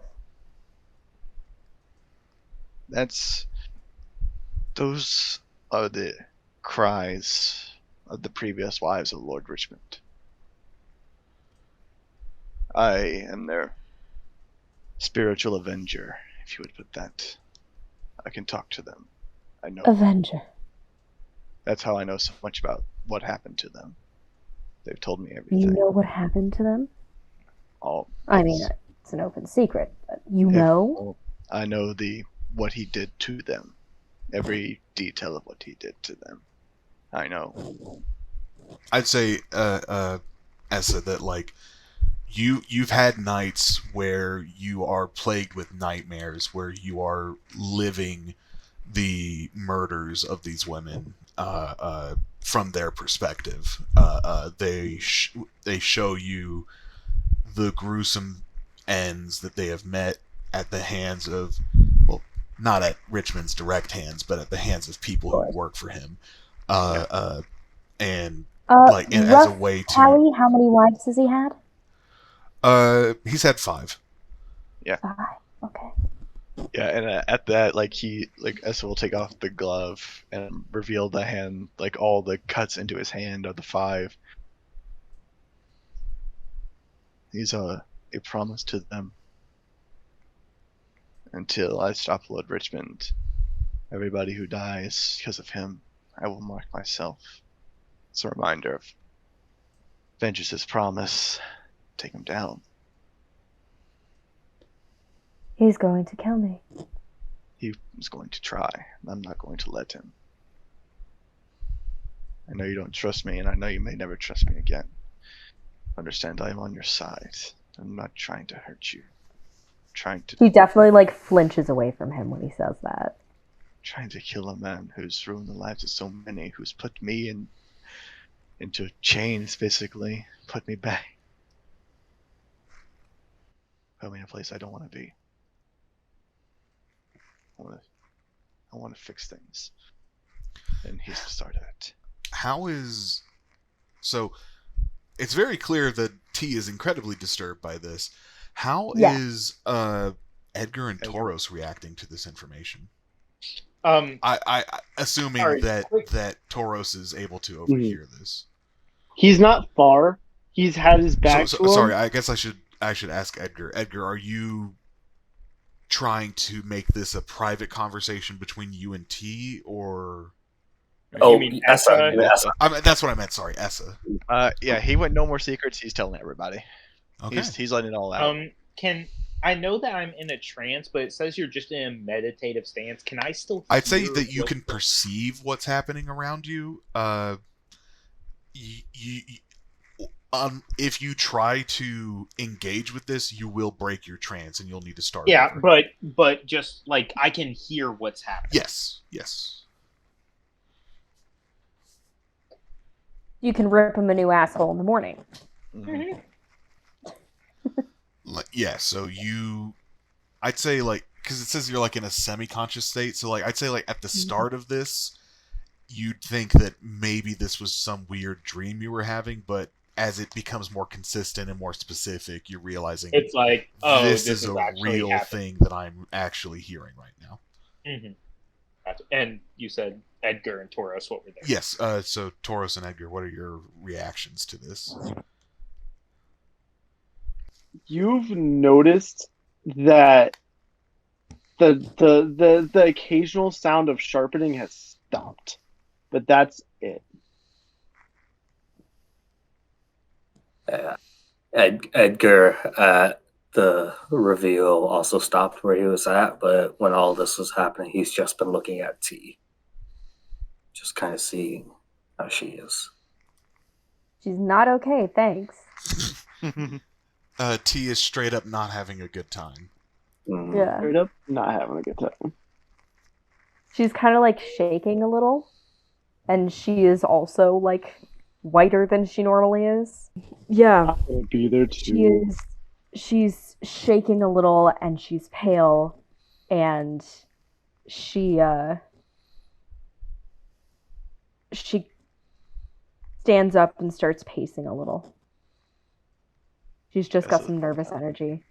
Those are the cries of the previous wives of Lord Richmond. I am their spiritual avenger, if you would put that. I can talk to them. I know. Avenger. That's how I know so much about what happened to them. They've told me everything. You know what happened to them? I mean, it's an open secret, but you know? I know what he did to them. Every detail of what he did to them. I know. I'd say, Essa, that you've had nights where you are plagued with nightmares, where you are living the murders of these women from their perspective. They show you the gruesome ends that they have met at the hands of, well, not at Richmond's direct hands, but at the hands of people who work for him. And as a way to tally, how many wives has he had? He's had 5. Yeah. 5. Okay. Yeah, and at that, Essa will take off the glove and reveal the hand, all the cuts into his hand are the 5. These are a promise to them. Until I stop Lord Richmond, everybody who dies because of him, I will mark myself. It's a reminder of Vengeance's promise. Take him down. He's going to kill me. He was going to try. I'm not going to let him. I know you don't trust me, and I know you may never trust me again. Understand, I am on your side. I'm not trying to hurt you. He definitely flinches away from him when he says that. Trying to kill a man who's ruined the lives of so many, who's put me into chains, basically. Put me back. Put me in a place I don't want to be. I want to fix things. And he's the start of it. So, it's very clear that T is incredibly disturbed by this. How is Edgar and Tauros reacting to this information? I assuming that Tauros is able to overhear this. He's not far. He's had his back to him. Sorry, I guess I should ask Edgar. Edgar, are you trying to make this a private conversation between you and T, or? You mean Essa? That's what I meant. Sorry, Essa. Yeah, he went no more secrets. He's telling everybody. Okay. He's letting it all out. I know that I'm in a trance, but it says you're just in a meditative stance. Can I still? I'd say that you can perceive what's happening around you. If you try to engage with this, you will break your trance, and you'll need to start. Yeah, but just I can hear what's happening. Yes. You can rip him a new asshole in the morning. Mm-hmm. So I'd say because it says you're in a semi-conscious state, so I'd say at the start of this, you'd think that maybe this was some weird dream you were having, but as it becomes more consistent and more specific, you're realizing it's this is a real thing that I'm actually hearing right now. Mm-hmm. And you said Edgar and Tauros, what were they? Yes, so Tauros and Edgar, what are your reactions to this? You've noticed that the occasional sound of sharpening has stopped, but that's it. Edgar, the reveal also stopped where he was at, but when all this was happening, he's just been looking at T. Just kind of seeing how she is. She's not okay, thanks. T is straight up not having a good time. Yeah. Straight up, not having a good time. She's kind of like shaking a little, and she is also like whiter than she normally is. Yeah, I'm gonna be there too. she's shaking a little, and she's pale, and she stands up and starts pacing a little. She's just got some nervous energy.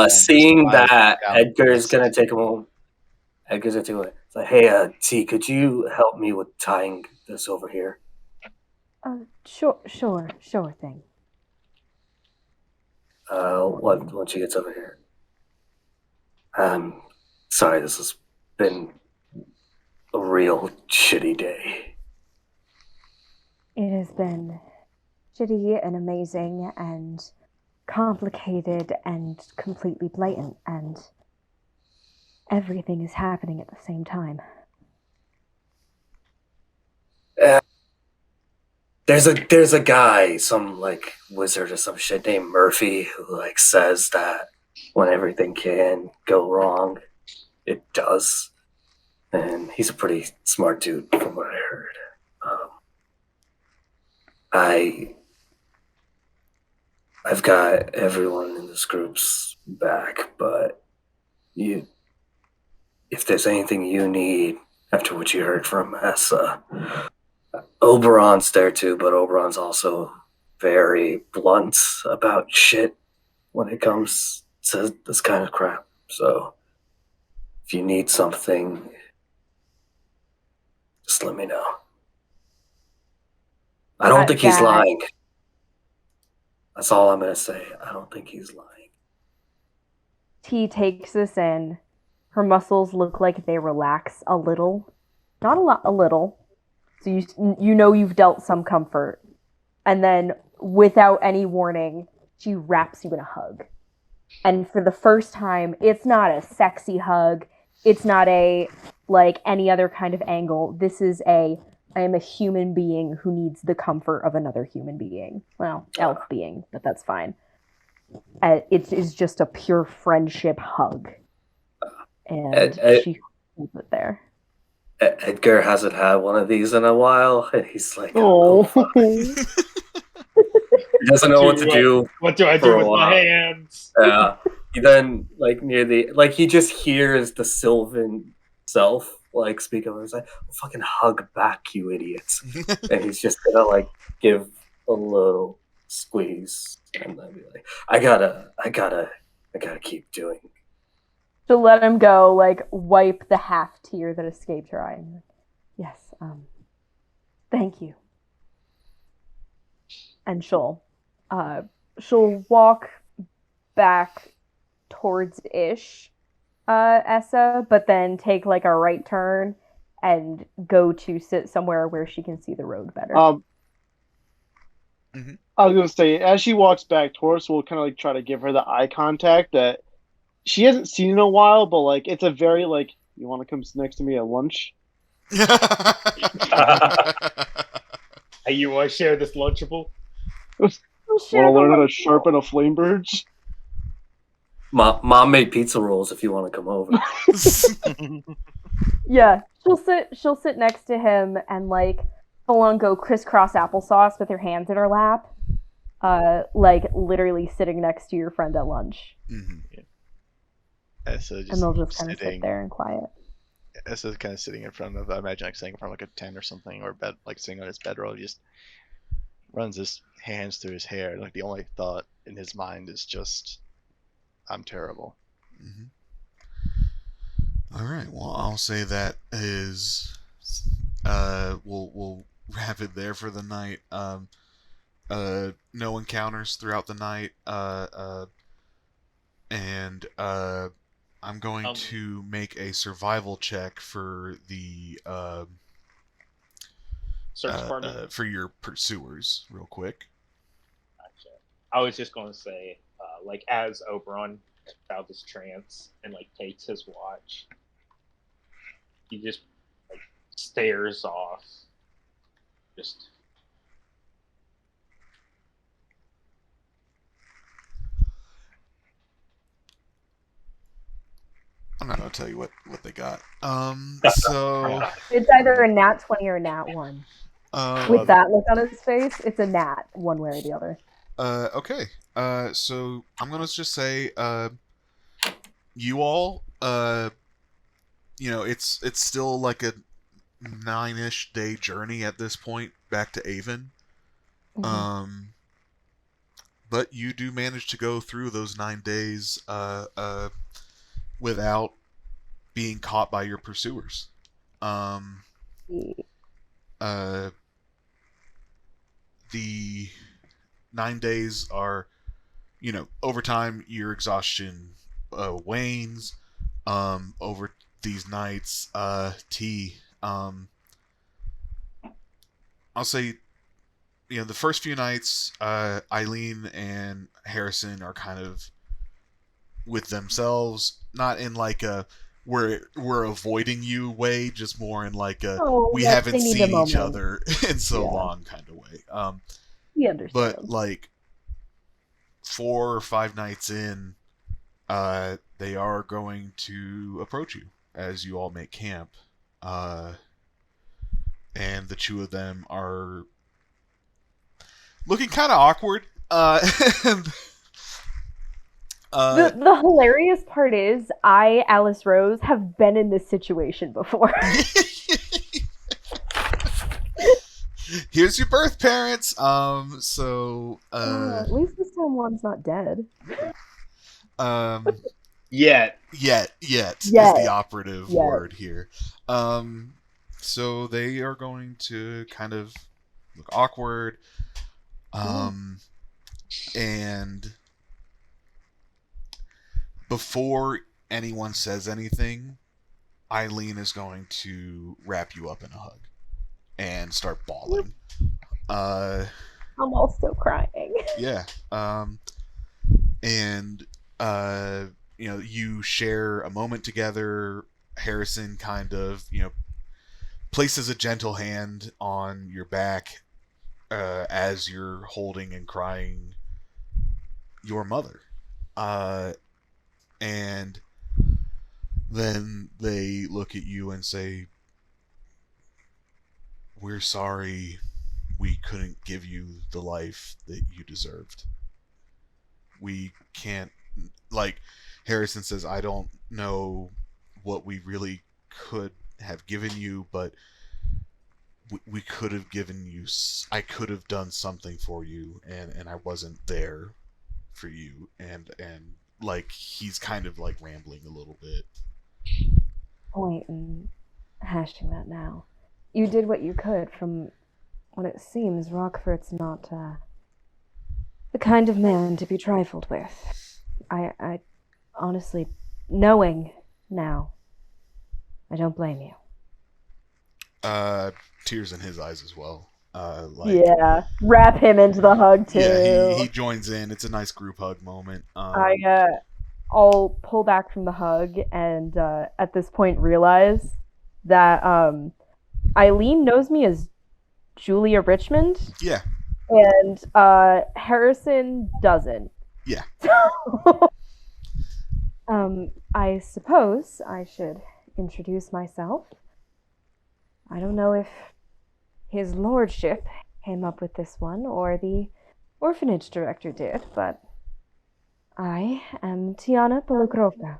Seeing that, Edgar's gonna take a moment. Edgar's gonna take a moment. It's like, hey, T, could you help me with tying this over here? Sure thing. Once she gets over here. Sorry, this has been a real shitty day. It has been shitty and amazing and complicated and completely blatant, and everything is happening at the same time. There's a guy, some like wizard or some shit named Murphy, who like says that when everything can go wrong, it does, and he's a pretty smart dude from what I heard. I've got everyone in this group's back, but if there's anything you need after what you heard from Essa, Oberon's there too, but Oberon's also very blunt about shit when it comes to this kind of crap. So if you need something, just let me know. I don't think he's lying. That's all I'm going to say. I don't think he's lying. T takes this in. Her muscles look like they relax a little. Not a lot, a little. So you know you've dealt some comfort. And then, without any warning, she wraps you in a hug. And for the first time, it's not a sexy hug. It's not a, like, any other kind of angle. This is I am a human being who needs the comfort of another human being. Well, elf being, but that's fine. It is just a pure friendship hug. And she holds it there. Edgar hasn't had one of these in a while, and he's like, oh fuck. He doesn't know what to do. What do I do with my hands? Yeah. He then, like, he just hears the Sylvan self, like, speak of it. He's like, fucking hug back, you idiots. And he's just gonna, like, give a little squeeze, and then be like, I gotta keep doing. To let him go, like, wipe the half tear that escaped her eye. And, yes, thank you. And she'll walk back towards Ish, Essa, but then take like a right turn and go to sit somewhere where she can see the road better. I was gonna say, as she walks back towards, we'll kind of like try to give her the eye contact that she hasn't seen in a while, but like it's a very like, you want to come sit next to me at lunch? You want to share this Lunchable? Want to learn how to sharpen a flame birch? Mom made pizza rolls if you want to come over. Yeah, she'll sit next to him and like full on go crisscross applesauce with her hands in her lap. Like literally sitting next to your friend at lunch. Mm-hmm. Yeah. And they'll just kind of sit there in quiet. Essa's kind of sitting in front of, I imagine, like sitting in front of like a tent or something, or bed, like sitting on his bedroll. He just runs his hands through his hair. Like the only thought in his mind is just, I'm terrible. Mm-hmm. All right. Well, I'll say that is, we'll wrap it there for the night. No encounters throughout the night. And I'm going to make a survival check for the search party for your pursuers, real quick. Gotcha. I was just going to say, like as Oberon comes out of his trance and like takes his watch, he just like stares off. Just I'm not gonna tell you what they got. So It's either a nat 20 or a nat 1. With that look on his face, it's a nat, one way or the other. Okay. So I'm gonna just say, you all, it's still like a 9-ish day journey at this point back to Avon. Mm-hmm. But you do manage to go through those 9 days, without being caught by your pursuers. The 9 days are, over time your exhaustion wanes. Over these nights, I'll say, the first few nights, Eileen and Harrison are kind of with themselves, not in like a we're avoiding you way, just more in like a we haven't seen each other in so long kind of way. He understands. But like 4 or 5 nights in, they are going to approach you as you all make camp, and the two of them are looking kind of awkward. The hilarious part is, I, Alice Rose, have been in this situation before. Here's your birth parents. At least this time one's not dead. Yet is the operative word here. So they are going to kind of look awkward. And before anyone says anything, Eileen is going to wrap you up in a hug and start bawling. I'm also crying. Yeah. And you share a moment together. Harrison kind of, places a gentle hand on your back as you're holding and crying your mother. And then they look at you and say, "We're sorry we couldn't give you the life that you deserved. We can't," like Harrison says, "I don't know what we really could have given you, but we could have given you, I could have done something for you, and I wasn't there for you." And like he's kind of like rambling a little bit. Point and hashing that now. You did what you could. From what it seems, Rochfort's not the kind of man to be trifled with. I honestly, knowing now, I don't blame you. Tears in his eyes as well. Wrap him into the hug too. Yeah, he joins in. It's a nice group hug moment. I'll pull back from the hug and at this point realize that Eileen knows me as Julia Richmond. Yeah. And Harrison doesn't. Yeah. I suppose I should introduce myself. I don't know if his lordship came up with this one or the orphanage director did, but I am Tiana Polokrovka.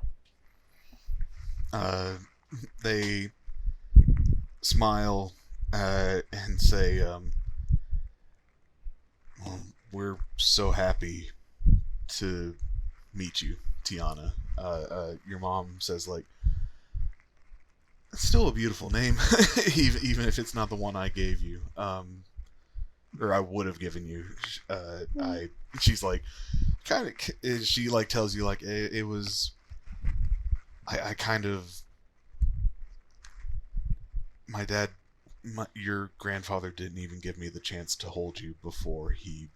They smile and say, well, "We're so happy to meet you, Tiana." Your mom says, like, "It's still a beautiful name, even if it's not the one I gave you, or I would have given you." She's like, kind of. She like tells you like it was. I kind of. My dad, your grandfather didn't even give me the chance to hold you before he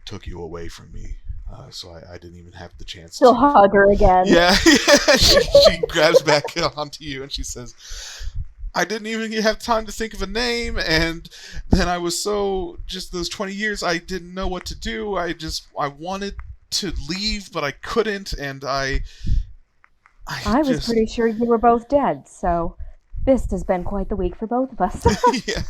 took you away from me. So I didn't even have the chance She'll to hug her again. Yeah, she grabs back onto you and she says, I didn't even have time to think of a name, and then I was just those 20 years, I didn't know what to do. I wanted to leave, but I couldn't, and I was pretty sure you were both dead, so this has been quite the week for both of us. Yeah.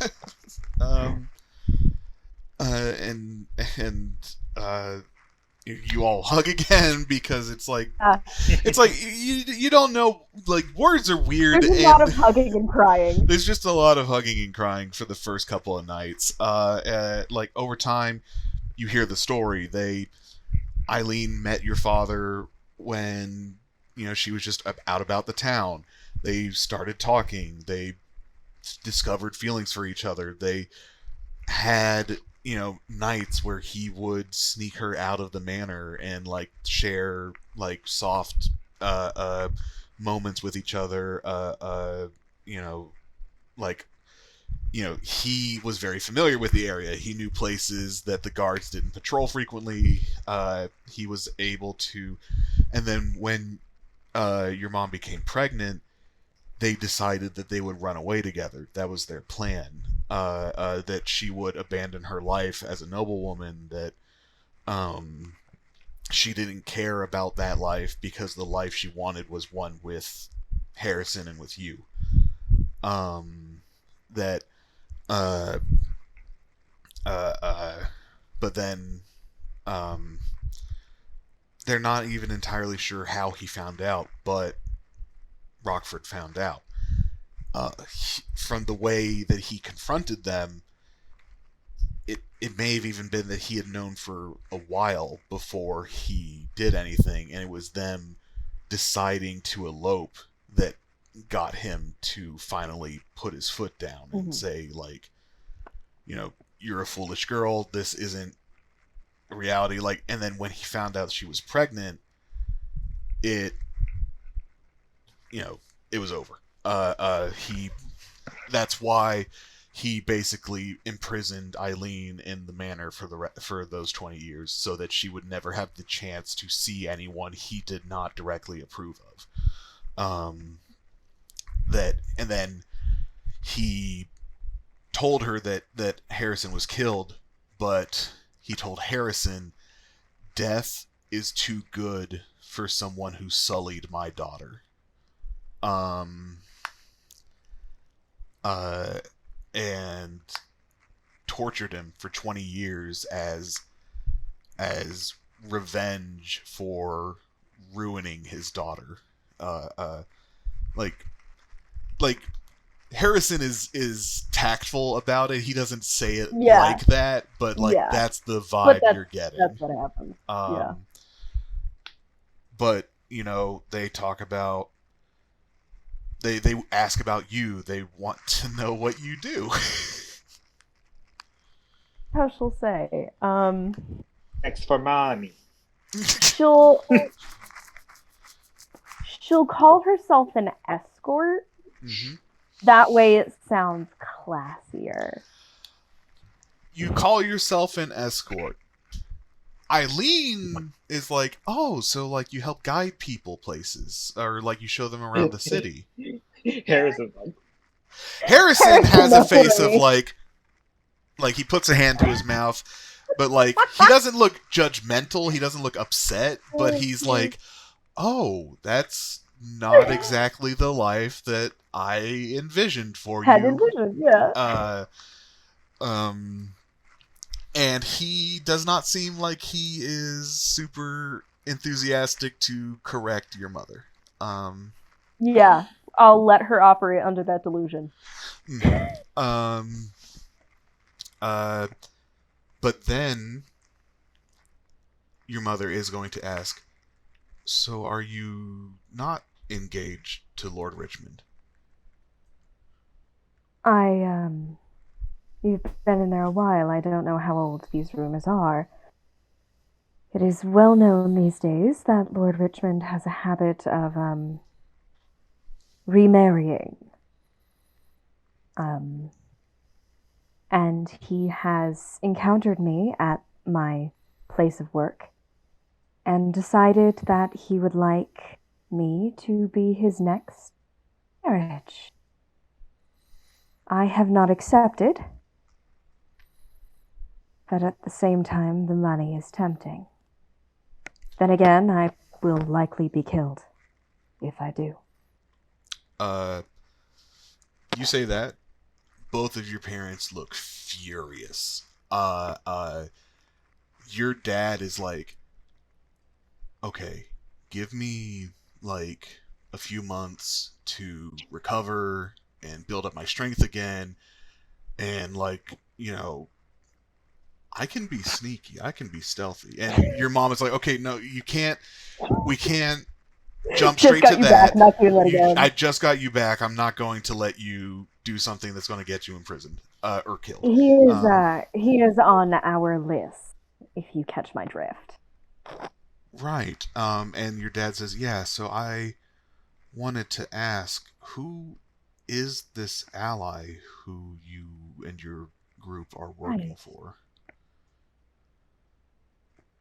You all hug again because it's like you don't know, like, words are weird. There's a lot of hugging and crying. There's just a lot of hugging and crying for the first couple of nights. Like, over time, you hear the story. Eileen met your father when she was just out about the town. They started talking. They discovered feelings for each other. They had nights where he would sneak her out of the manor and like share like soft moments with each other. He was very familiar with the area. He knew places that the guards didn't patrol frequently. He was able to, and then when your mom became pregnant, they decided that they would run away together. That was their plan. That she would abandon her life as a noblewoman, that she didn't care about that life because the life she wanted was one with Harrison and with you. But then they're not even entirely sure how he found out, but Rochfort found out. From the way that he confronted them, it may have even been that he had known for a while before he did anything, and it was them deciding to elope that got him to finally put his foot down and say, like, you're a foolish girl, this isn't reality. Like, and then when he found out she was pregnant, it was over. That's why he basically imprisoned Eileen in the manor for those 20 years, so that she would never have the chance to see anyone he did not directly approve of. And then he told her that Harrison was killed, but he told Harrison, death is too good for someone who sullied my daughter. And tortured him for 20 years as revenge for ruining his daughter. Like Harrison is tactful about it. He doesn't say it like that, but that's the vibe you're getting. That's what happens. But they talk about. They ask about you. They want to know what you do. How she'll say? Thanks for money. She'll call herself an escort. Mm-hmm. That way it sounds classier. You call yourself an escort. Eileen is like, oh, so like you help guide people places, or like you show them around the city. Harrison has a face of like he puts a hand to his mouth, but like he doesn't look judgmental, he doesn't look upset, but he's like, oh, that's not exactly the life that I envisioned for you. And he does not seem like he is super enthusiastic to correct your mother. Yeah, I'll let her operate under that delusion. But then your mother is going to ask, so are you not engaged to Lord Richmond? You've been in there a while. I don't know how old these rumors are. It is well known these days that Lord Richmond has a habit of, remarrying. And he has encountered me at my place of work and decided that he would like me to be his next marriage. I have not accepted, but at the same time, the money is tempting. Then again, I will likely be killed if I do. You say that. Both of your parents look furious. Your dad is like, okay, give me like a few months to recover and build up my strength again, and like, I can be sneaky, I can be stealthy. And your mom is like, okay, no, you can't, we can't jump straight to that. I just got you back. I'm not going to let you do something that's going to get you imprisoned or killed. He is on our list, if you catch my drift. Right. And your dad says, yeah, so I wanted to ask, who is this ally who you and your group are working for?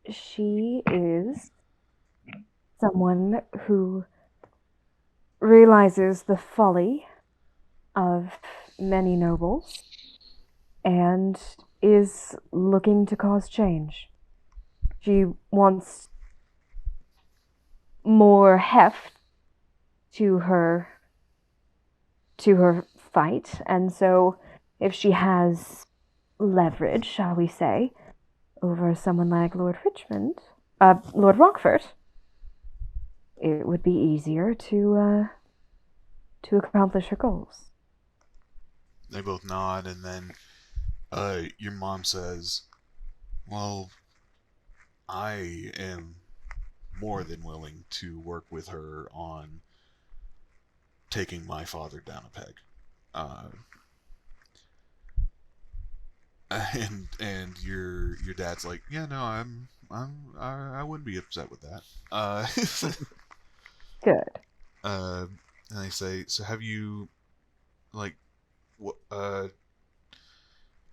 She is someone who realizes the folly of many nobles and is looking to cause change. She wants more heft to her fight, and so if she has leverage, shall we say, over someone like Lord Rochfort, it would be easier to accomplish her goals. They both nod, and then your mom says, well, I am more than willing to work with her on taking my father down a peg. And your dad's like, yeah, no, I wouldn't be upset with that. Good. And they say, so have you, like, what?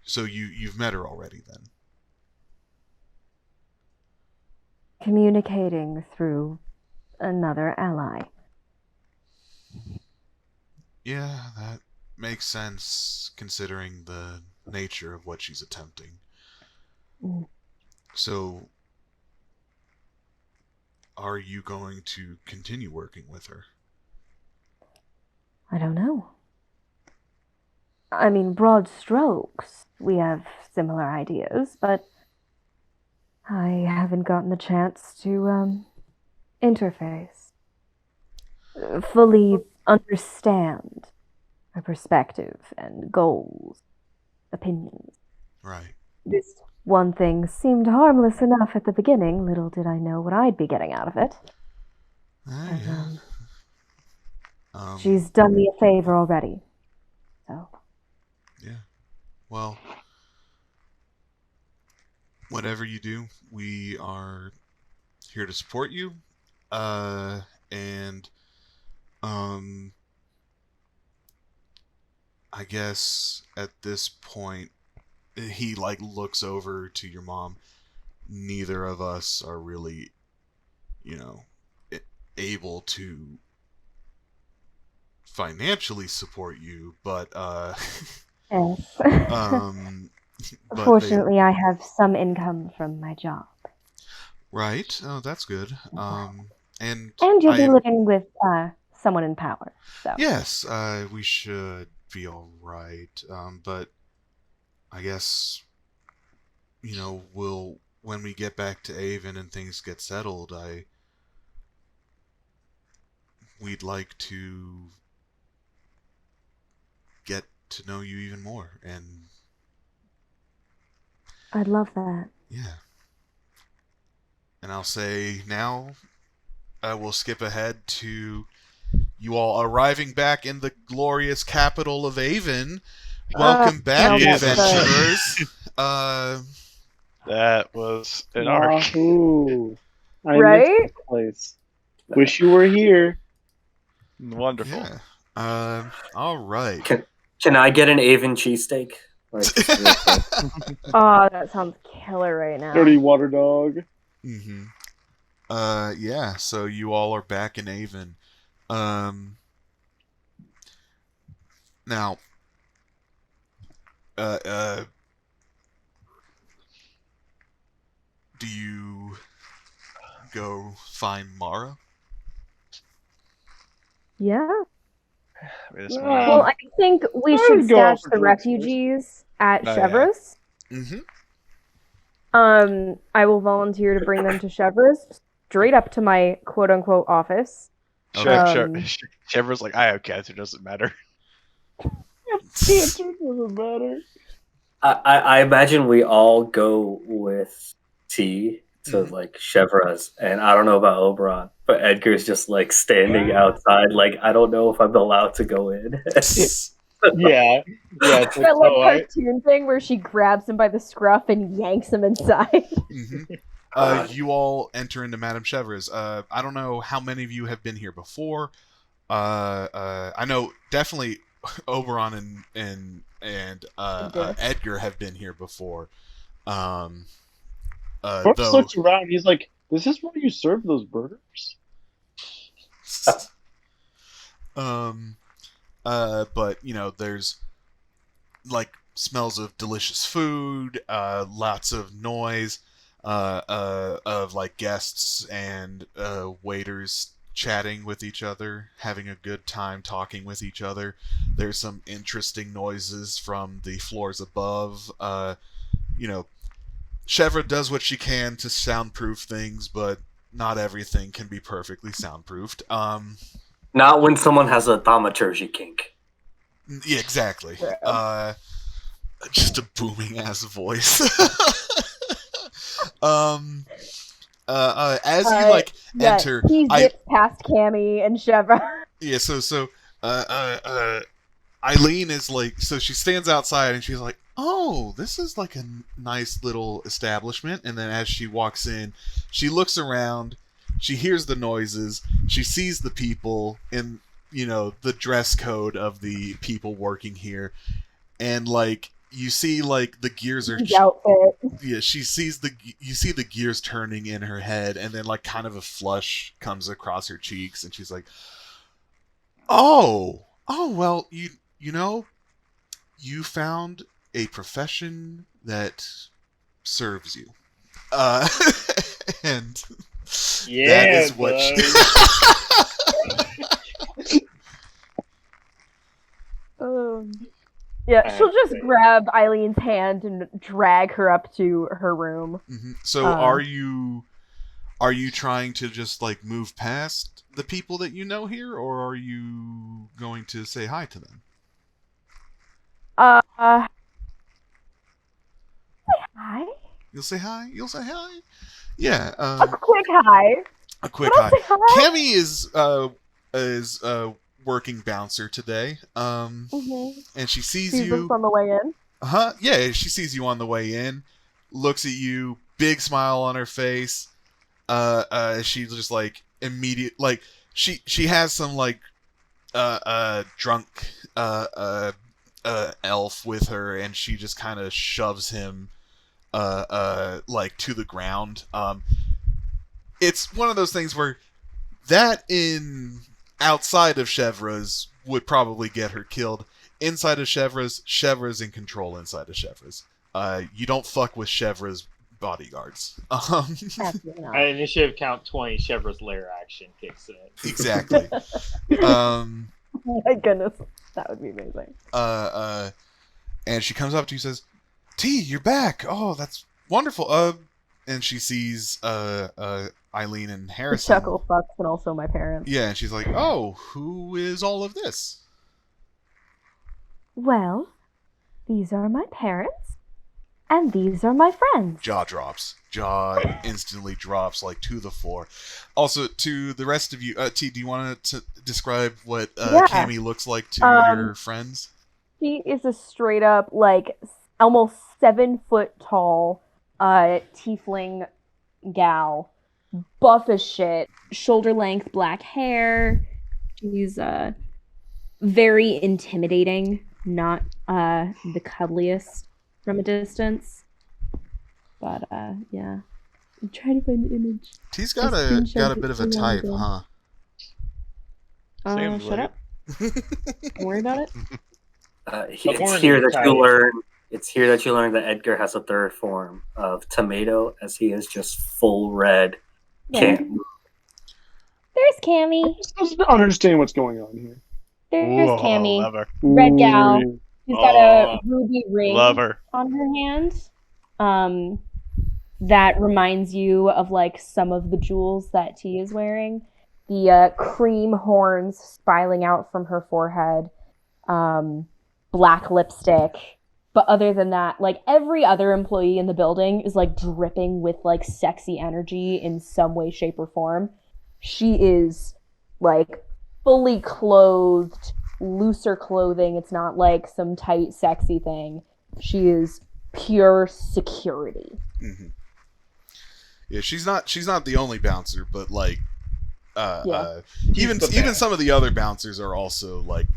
So you've met her already then? Communicating through another ally. Yeah, that makes sense considering the nature of what she's attempting. So, are you going to continue working with her? I don't know. I mean, broad strokes, we have similar ideas, but I haven't gotten the chance to interface. Fully understand her perspective and goals, opinions. Right. This one thing seemed harmless enough at the beginning. Little did I know what I'd be getting out of it. Yeah. She's done me a favor already. So. Yeah. Well, whatever you do, we are here to support you. And I guess at this point, he like looks over to your mom. Neither of us are really, able to financially support you, but Yes. but Fortunately, I have some income from my job. Right. Oh, that's good. And you'll be living with someone in power. So. Yes, we should be all right. But I guess, when we get back to Avon and things get settled, we'd like to get to know you even more. And I'd love that. Yeah. And I'll say now, we'll skip ahead to you all arriving back in the glorious capital of Avon. Welcome back, adventurers. That was an arc. Ooh, I right? missed this place. Wish you were here. Wonderful. Yeah. All right. Can I get an Avon cheesesteak? Oh, that sounds killer right now. Dirty water dog. Mm-hmm. Yeah, so you all are back in Avon. Now, do you go find Mara? Yeah. Wait a second. Well, I think we I should would go out stash for the drinks first. refugees at Oh, yeah. Chevreuse. Mm-hmm. I will volunteer to bring them to Chevreuse, straight up to my quote-unquote office. Sure. Chever's like, I have cancer, doesn't matter. Cancer doesn't matter. I imagine we all go with T to Mhm. like Chevreuse, and I don't know about Oberon, but Edgar's just like standing outside, like I don't know if I'm allowed to go in. Yeah. It's like, That like oh, cartoon thing where she grabs him by the scruff and yanks him inside. Mm-hmm. You all enter into Madame Chevreuse. I don't know how many of you have been here before. I know definitely Oberon and Edgar have been here before. Brooks Though, looks around. He's like, "This is where you serve those burgers." but you know, there's like smells of delicious food, lots of noise, of like guests and waiters chatting with each other, having a good time talking with each other. There's some interesting noises from the floors above. You know, Chevra does what she can to soundproof things, but not everything can be perfectly soundproofed. Not when someone has a thaumaturgy kink. Yeah, exactly. Just a booming ass voice. As you like enter, he zips past Cammy and Chevra. Yeah, so Eileen is like, so she stands outside and she's like, oh, this is like a nice little establishment. And then as she walks in, she looks around, she hears the noises, she sees the people in, you know, the dress code of the people working here. And like, you see like the gears are outfit. you see the gears turning in her head, and then like kind of a flush comes across her cheeks, and she's like, oh well, you know, you found a profession that serves you, and that is what yeah, she'll just grab Eileen's hand and drag her up to her room. Mm-hmm. So are you trying to just like move past the people that you know here, or are you going to say hi to them? Say hi. You'll say hi. You'll say hi. Yeah. A quick hi. A quick hi. Cammy is working bouncer today. And she sees you on the way in. Yeah, she sees you on the way in. Looks at you. Big smile on her face. She just like immediate like she has some like drunk elf with her, and she just kind of shoves him like to the ground. It's one of those things where that in outside of Chevreuse would probably get her killed. Inside of Chevreuse in control inside of Chevreuse. You don't fuck with Chevreuse bodyguards. Initiative count 20, Chevreuse lair action kicks in. Exactly. My goodness, that would be amazing. And she comes up to you and says, T, you're back. Oh, that's wonderful. And she sees Eileen and Harrison. Chuckle fucks and also my parents. Yeah, and she's like, oh, who is all of this? Well, these are my parents, and these are my friends. Jaw drops. Jaw instantly drops like to the floor. Also, to the rest of you, T, do you want to describe what Cammy looks like to your friends? She is a straight up, like, almost 7 foot tall tiefling gal. Buff as shit. Shoulder length black hair. She's very intimidating. Not the cuddliest from a distance. But, yeah. I'm trying to find the image. T's I got screenshot a bit it of a so long type, ago. huh? Seems Shut like up. Don't worry about it. It's here that you learn. It's here that you learn that Edgar has a third form of tomato, as he is just full red. Can't move. There's Cammy. I just don't understand what's going on here. There's Ooh, Cammy. love her. Red gal. Ooh. She's got a ruby ring Love her. on her hand. That reminds you of like some of the jewels that T is wearing. The cream horns spiraling out from her forehead. Black lipstick. But other than that, like every other employee in the building is like dripping with like sexy energy in some way, shape, or form. She is like fully clothed, looser clothing. It's not like some tight, sexy thing. She is pure security. Mm-hmm. Yeah, she's not the only bouncer, but like, even some of the other bouncers are also like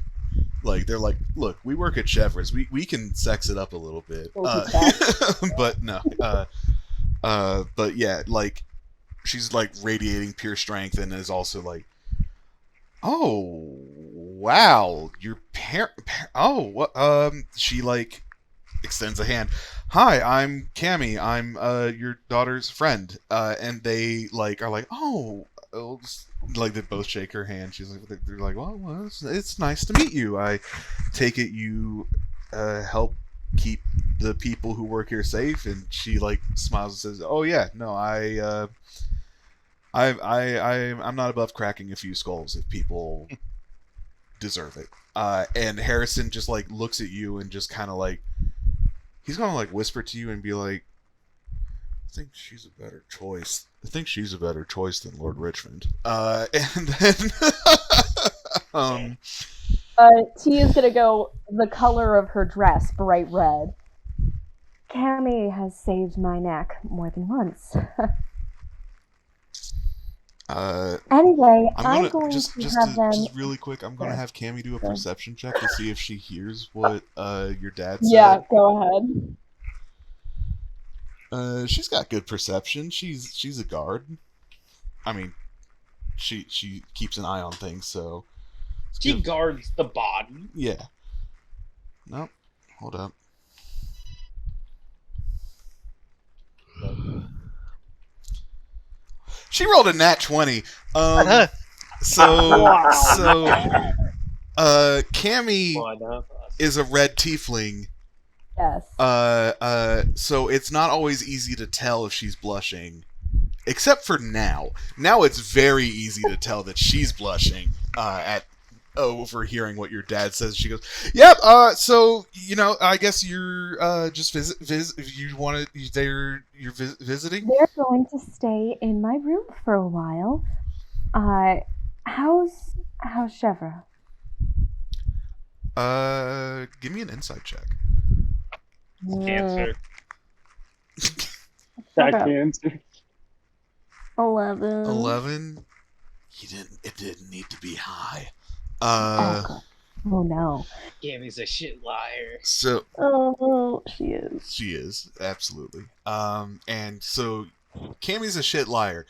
they're like, look, we work at Chevrolet's, we can sex it up a little bit, but no, but yeah, like she's like radiating pure strength and is also like, oh wow, your she like extends a hand. Hi, I'm Cammy. I'm your daughter's friend. And they like are like, oh, like they both shake her hand. She's like, they're like, well, it's nice to meet you. I take it you help keep the people who work here safe. And she like smiles and says, oh yeah, no, I'm not above cracking a few skulls if people deserve it. And Harrison just like looks at you and just kind of like, he's gonna like whisper to you and be like, I think she's a better choice. I think she's a better choice than Lord Richmond. And then T is gonna go, the color of her dress, bright red. Cammy has saved my neck more than once. Anyway, I'm going to have them. Just really quick, I'm gonna have Cammy do a perception check to see if she hears what your dad said. Yeah, go ahead. She's got good perception. She's a guard. I mean, she keeps an eye on things, so she guards the body. Yeah. Nope. Hold up. She rolled a nat 20. Cammy is a red tiefling. Yes. So it's not always easy to tell if she's blushing, except for now. Now it's very easy to tell that she's blushing at overhearing what your dad says. She goes, "Yep. So I guess you're just visit. You wanted you're visiting. They're going to stay in my room for a while. How's Chevra? Give me an insight check. Cancer. That cancer. 11. 11. It didn't need to be high. Oh no. Gammy's a shit liar. So. Oh, she is. She is, absolutely. And so Cammy's a shit liar,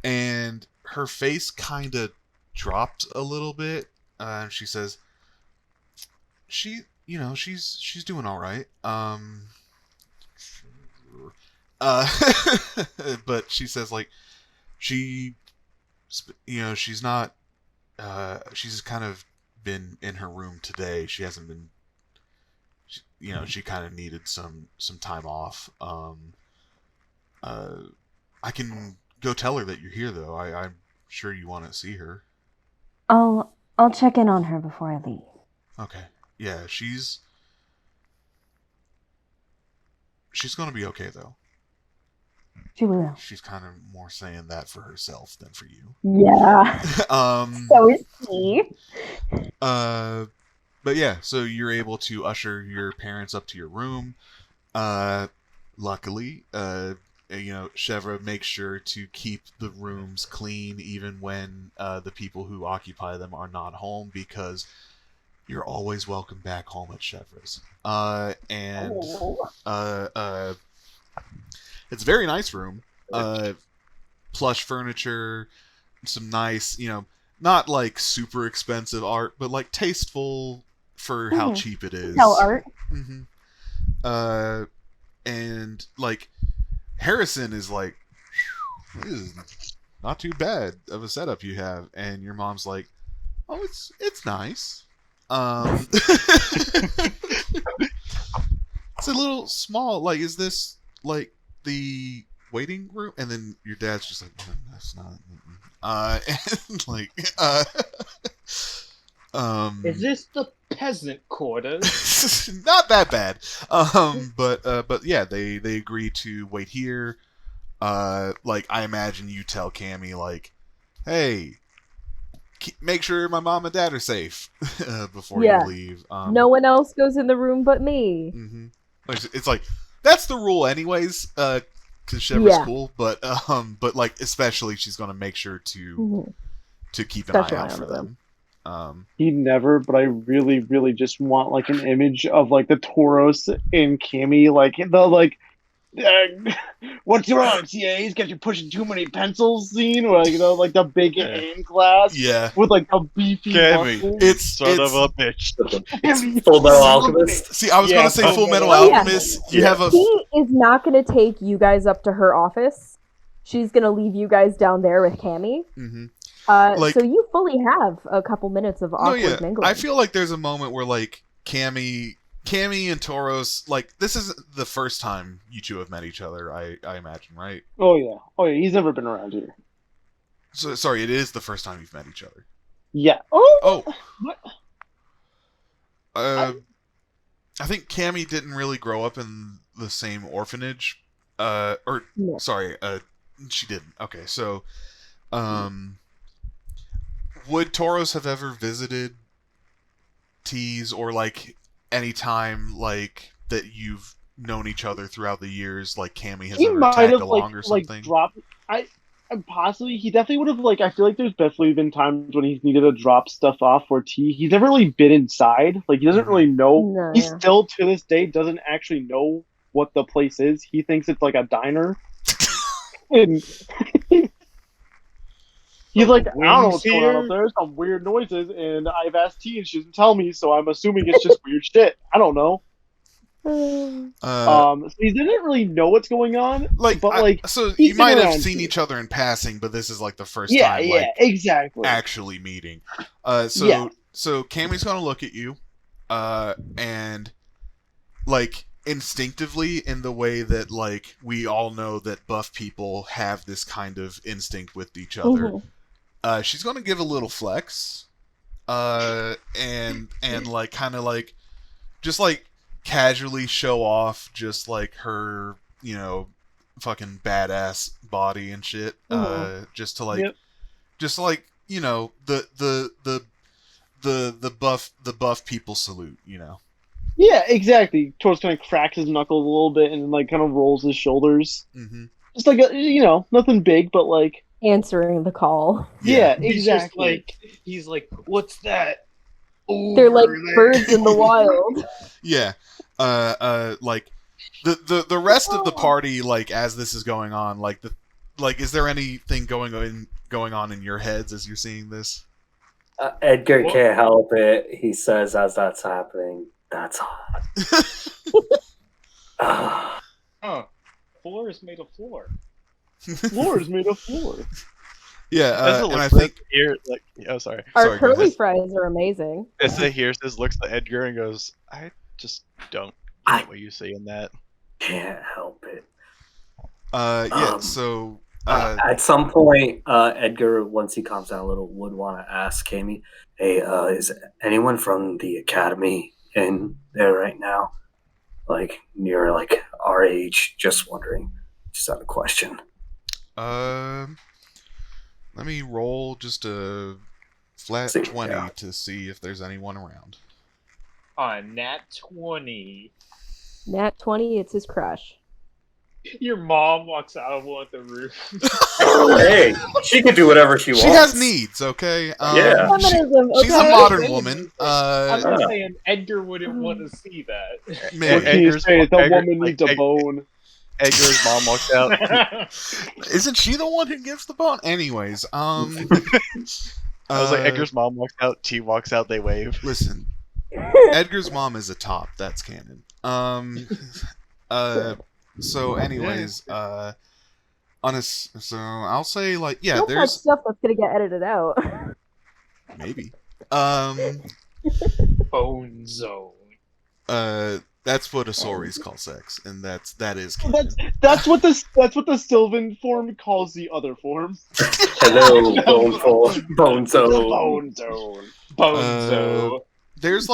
and her face kind of dropped a little bit. She says, she's doing all right. But she says like she's not. She's kind of been in her room today. She hasn't been. She kind of needed some time off. I can go tell her that you're here, though. I'm sure you want to see her. I'll check in on her before I leave. Okay. Yeah, she's gonna be okay, though. She will. She's kind of more saying that for herself than for you. Yeah. So is he. But yeah, so you're able to usher your parents up to your room. Luckily, Chevra makes sure to keep the rooms clean even when the people who occupy them are not home, because you're always welcome back home at Chevra's. It's a very nice room. plush furniture, some nice, not like super expensive art, but like tasteful for how cheap it is. Tell art. And like Harrison is like, this is not too bad of a setup you have, and your mom's like, oh, it's nice. It's a little small. Like, is this like the waiting room? And then your dad's just like, no, that's not. And like, Is this the peasant quarters? not that bad. But yeah, they agree to wait here. Like, I imagine you tell Cammy, like, hey, make sure my mom and dad are safe before you leave. No one else goes in the room but me. It's like, that's the rule anyways, because Shepard's cool, but like, especially she's going to make sure to keep an eye out for them. He never, but I really, really just want like an image of like the Tauros and Cammy, like the like, what's wrong, TA? He's got you pushing too many pencils scene, or like, like the big aim glass, with like a beefy muscle. It's son of a bitch. Full Metal Alchemist. See, I was going to say Full Metal Alchemist. You have a. He is not going to take you guys up to her office. She's going to leave you guys down there with Cammy. So you fully have a couple minutes of awkward mingling. I feel like there's a moment where like Cammy and Tauros, like, this is the first time you two have met each other, I imagine, right? Oh yeah, he's never been around here. So sorry, it is the first time you've met each other. Yeah. What? I think Cammy didn't really grow up in the same orphanage. Sorry, she didn't. Okay, so, would Tauros have ever visited Tease, or like any time like that you've known each other throughout the years, like Cammy has ever tagged along or something? Like dropped. Possibly he definitely would have, like, I feel like there's definitely been times when he's needed to drop stuff off for T. He's never really been inside. Like, he doesn't really know. No, he still to this day doesn't actually know what the place is. He thinks it's like a diner. And he's like, I don't know what's going on up there. There's some weird noises, and I've asked T, and she doesn't tell me, so I'm assuming it's just weird shit. I don't know. So he didn't really know what's going on. So you might have seen each other in passing, but this is like the first time, exactly, actually meeting. So Cammy's gonna look at you, and like instinctively, in the way that like we all know that buff people have this kind of instinct with each other. She's gonna give a little flex, and like kind of like just like casually show off just like her, fucking badass body and shit. Just to like, the buff people salute, Yeah, exactly. Torch kind of cracks his knuckles a little bit and like kind of rolls his shoulders. Just like nothing big, but like answering the call. Yeah, he's exactly. He's like, what's that? They're like birds in the wild. Yeah. Like the rest of the party, like as this is going on, like is there anything going on in your heads as you're seeing this? Edgar can't help it. He says as that's happening, that's hot. Floor is made of floor. Floor is made of floor. Yeah, and I think here, like, sorry. Our curly fries are amazing. As the hears looks at Edgar and goes, I just don't get what you say in that. Can't help it. So at some point, Edgar, once he calms down a little, would want to ask Cammy, hey, is anyone from the academy in there right now? Like, near, like, our age? Just wondering. Just out of question. Let me roll just a flat 20 to see if there's anyone around. Nat 20. Nat 20, it's his crush. Your mom walks out of one of the roof. Hey, she can do whatever she wants. She has needs, okay? Yeah. She's a modern woman. I'm not saying Edgar wouldn't want to see that. Maybe. The woman needs a bone. Edgar's mom walks out. Isn't she the one who gives the bone? Anyways, I was like, Edgar's mom walks out, T walks out, they wave. Listen, Edgar's mom is a top. That's canon. So anyways, so I'll say like, yeah, Don't touch there's stuff that's gonna get edited out. maybe. Bone zone. That's what Asoris call sex, and that is canon. That's what the Sylvan form calls the other form. Hello, Bone Zone. The Bone Zone. Bone zone. There's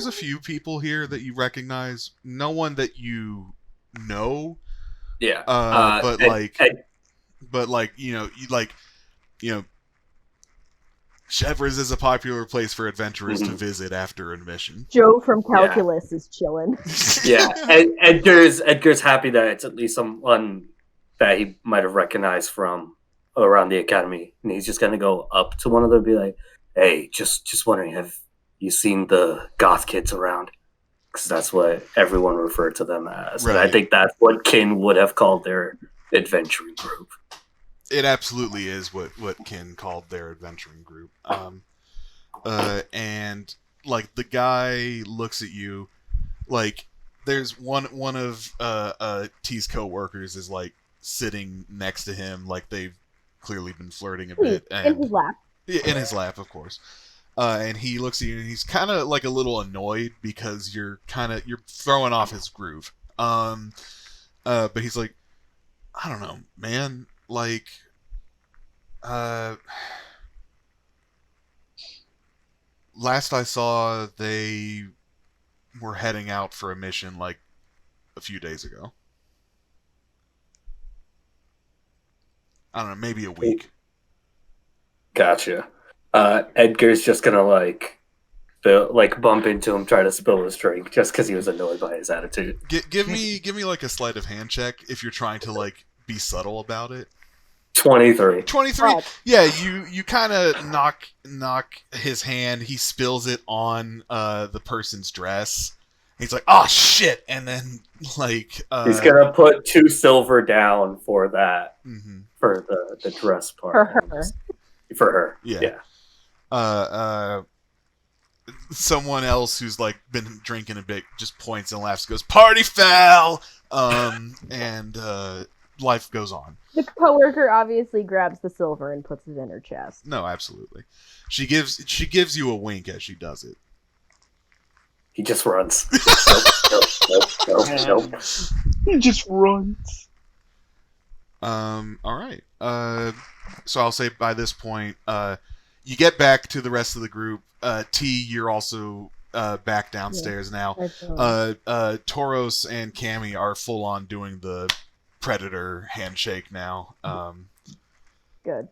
a few people here that you recognize. No one that you know. Yeah. But Chevres is a popular place for adventurers to visit after a mission. Joe from Calculus is chilling. Yeah, Edgar's happy that it's at least someone that he might have recognized from around the academy, and he's just gonna go up to one of them and be like, "Hey, just wondering, have you seen the goth kids around?" Because that's what everyone referred to them as, Right. and I think that's what Kin would have called their adventuring group. It absolutely is what Kin called their adventuring group. And like the guy looks at you, like there's one of T's co-workers is like sitting next to him, like they've clearly been flirting a bit, In his lap. in his lap, of course. And he looks at you and he's kind of like a little annoyed because you're throwing off his groove. But he's like, I don't know, man. Like, last I saw, they were heading out for a mission like a few days ago. I don't know, maybe a week. Gotcha. Edgar's just gonna bump into him, try to spill his drink, just because he was annoyed by his attitude. Give me like a sleight of hand check if you're trying to like be subtle about it. 23. 23. Oh. Yeah, you kind of knock his hand. He spills it on the person's dress. He's like, "Oh shit!" And then like He's gonna put 2 silver down for that, mhm. for the dress part. For her. Yeah. Someone else who's like been drinking a bit just points and laughs, goes, "Party foul!" And life goes on. The coworker obviously grabs the silver and puts it in her chest. No, absolutely. She gives you a wink as she does it. He just runs. Nope. He just runs. All right. So I'll say by this point, you get back to the rest of the group. T, you're also back downstairs now. Tauros and Cammy are full on doing the predator handshake now. Good.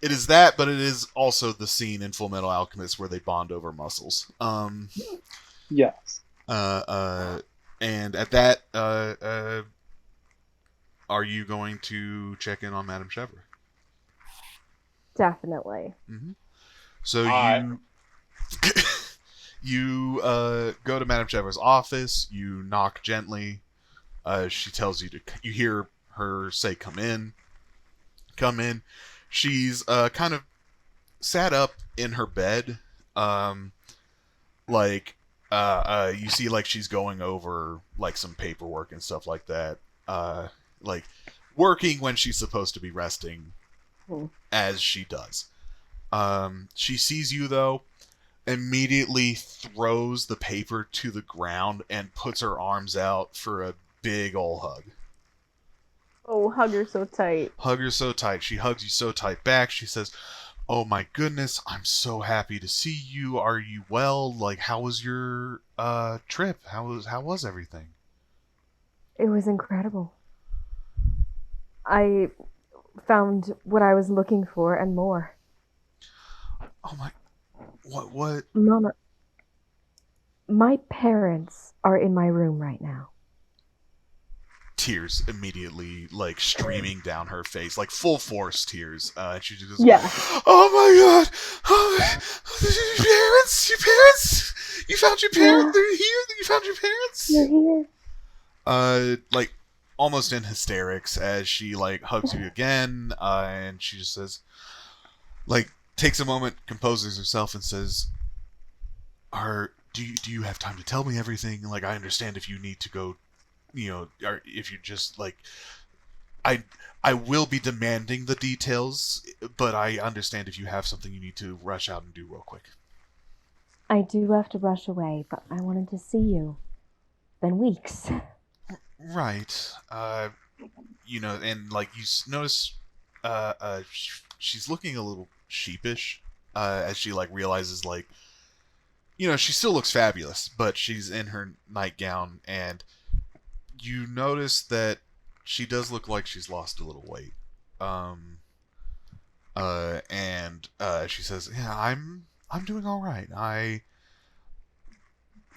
It is that, but it is also the scene in Full Metal Alchemist where they bond over muscles. Yes. And at that, are you going to check in on Madame Chevre? Definitely. Mm-hmm. So you go to Madame Chevre's office. You knock gently. She tells you to. You hear her say, "Come in." Come in. She's kind of sat up in her bed. You see, like she's going over like some paperwork and stuff like that. Like working when she's supposed to be resting, as she does. She sees you though, immediately throws the paper to the ground and puts her arms out for a big ol' hug. Oh, hug her so tight. Hug her so tight. She hugs you so tight back. She says, "Oh my goodness, I'm so happy to see you. Are you well? Like, how was your trip? How was everything?" It was incredible. I found what I was looking for and more. Oh my, what? Mama, my parents are in my room right now. Tears immediately like streaming down her face, like full force tears. And she just goes, Yeah. "Oh my god! Oh, your parents! You found your parents? They're here. You found your parents? You're here. like almost in hysterics as she like hugs you again, and she just says, like, takes a moment, composes herself, and says, do you have time to tell me everything? Like, I understand if you need to go, or if you just like, I will be demanding the details, but I understand if you have something you need to rush out and do real quick. I do have to rush away, but I wanted to see you. Been weeks. Right. And like you notice, she's looking a little sheepish, as she like realizes like, she still looks fabulous, but she's in her nightgown, and you notice that she does look like she's lost a little weight. And she says, "Yeah, I'm doing all right. I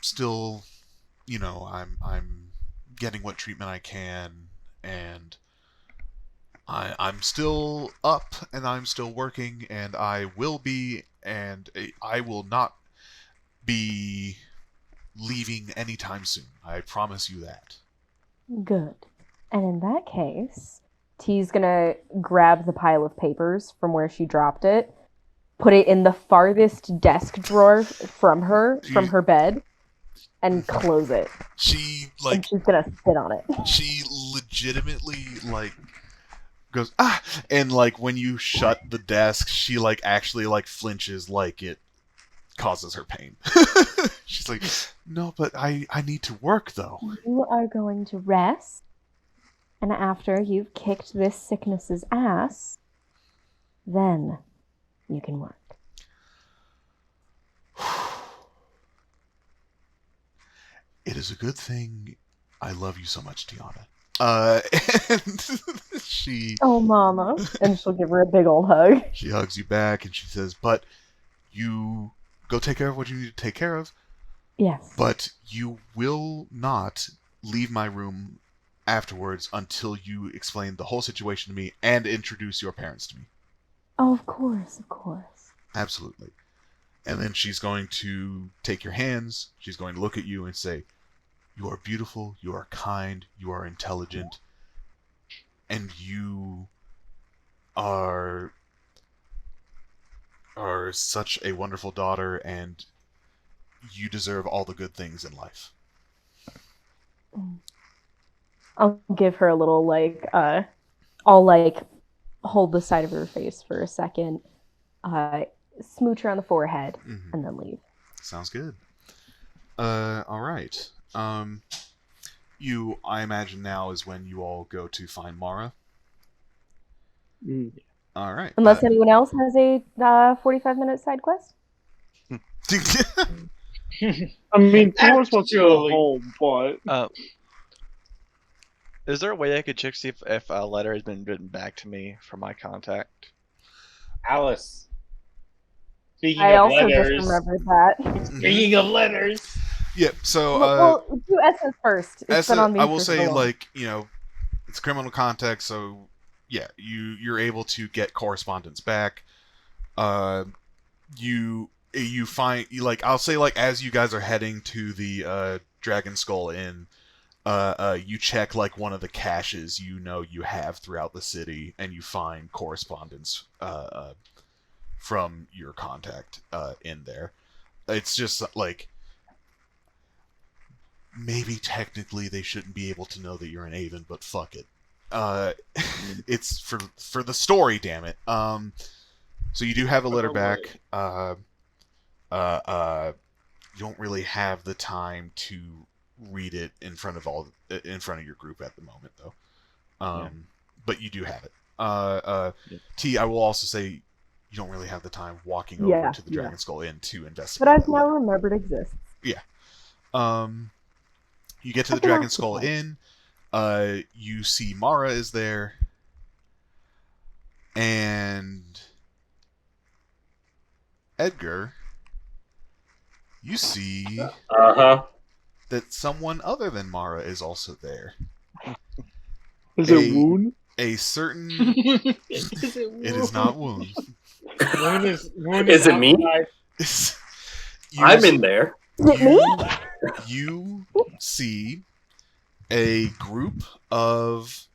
still, I'm getting what treatment I can, and I'm still up, and I'm still working, and I will be, and I will not be leaving anytime soon. I promise you that." Good. And in that case, T's gonna grab the pile of papers from where she dropped it, put it in the farthest desk drawer from her bed, and close it. She and she's gonna sit on it. She legitimately like goes and like when you shut the desk, she like actually like flinches like it causes her pain. She's like, "No, but I need to work though." You are going to rest, and after you've kicked this sickness's ass, then you can work. It is a good thing I love you so much, Tiana. And she... Oh, mama. And she'll give her a big old hug. She hugs you back and she says, "But you go take care of what you need to take care of. Yes. But you will not leave my room afterwards until you explain the whole situation to me and introduce your parents to me." Oh, of course, of course. Absolutely. And then she's going to take your hands. She's going to look at you and say, "You are beautiful, you are kind, you are intelligent, and you are such a wonderful daughter, and you deserve all the good things in life." I'll give her a little, I'll, hold the side of her face for a second, smooch her on the forehead, and then leave. Sounds good. All right. I imagine now is when you all go to find Mara. All right. Unless anyone else has a 45-minute side quest? I mean, Forrest wants to go home, but... Is there a way I could check see if a letter has been written back to me from my contact? Alice. Speaking I of also letters. just remembered that. Speaking of letters. Yeah, so... well, do S's first. It's been on me I will for say, so long. it's criminal context, so yeah, you're able to get correspondence back. You find, I'll say, as you guys are heading to the Dragon Skull Inn, you check one of the caches you have throughout the city, and you find correspondence from your contact in there. It's just maybe technically they shouldn't be able to know that you're an Avon, but fuck it. It's for the story, damn it. So you do have a letter back. You don't really have the time to read it in front of your group at the moment, though. But you do have it. T, I will also say you don't really have the time walking over to the Dragon Skull Inn to investigate. But I've now remembered exists. Yeah. You get to the Dragon Skull Inn. You see Mara is there, and Edgar. You see that someone other than Mara is also there. Is it Woon? A certain. It is not Woon. Woon is it me? I'm in there. Is it me? You see a group of,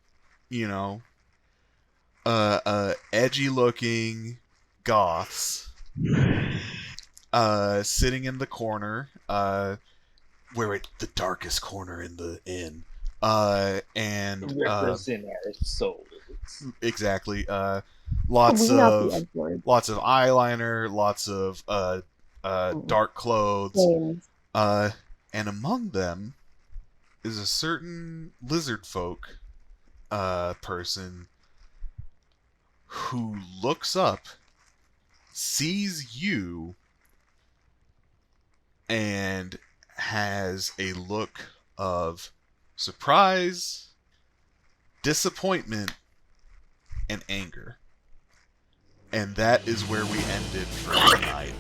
edgy-looking goths sitting in the corner, the darkest corner in the inn, and Represent our souls. exactly, Are lots we not the of Edgelords? eyeliner, lots of dark clothes, Names. and among them is a certain lizard folk person who looks up, sees you, and has a look of surprise, disappointment, and anger. And that is where we ended for tonight.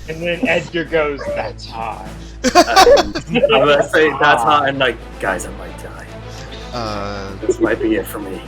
And then Edgar goes, "That's hot." I'm gonna say that's how, and like, guys, I might die. This might be it for me.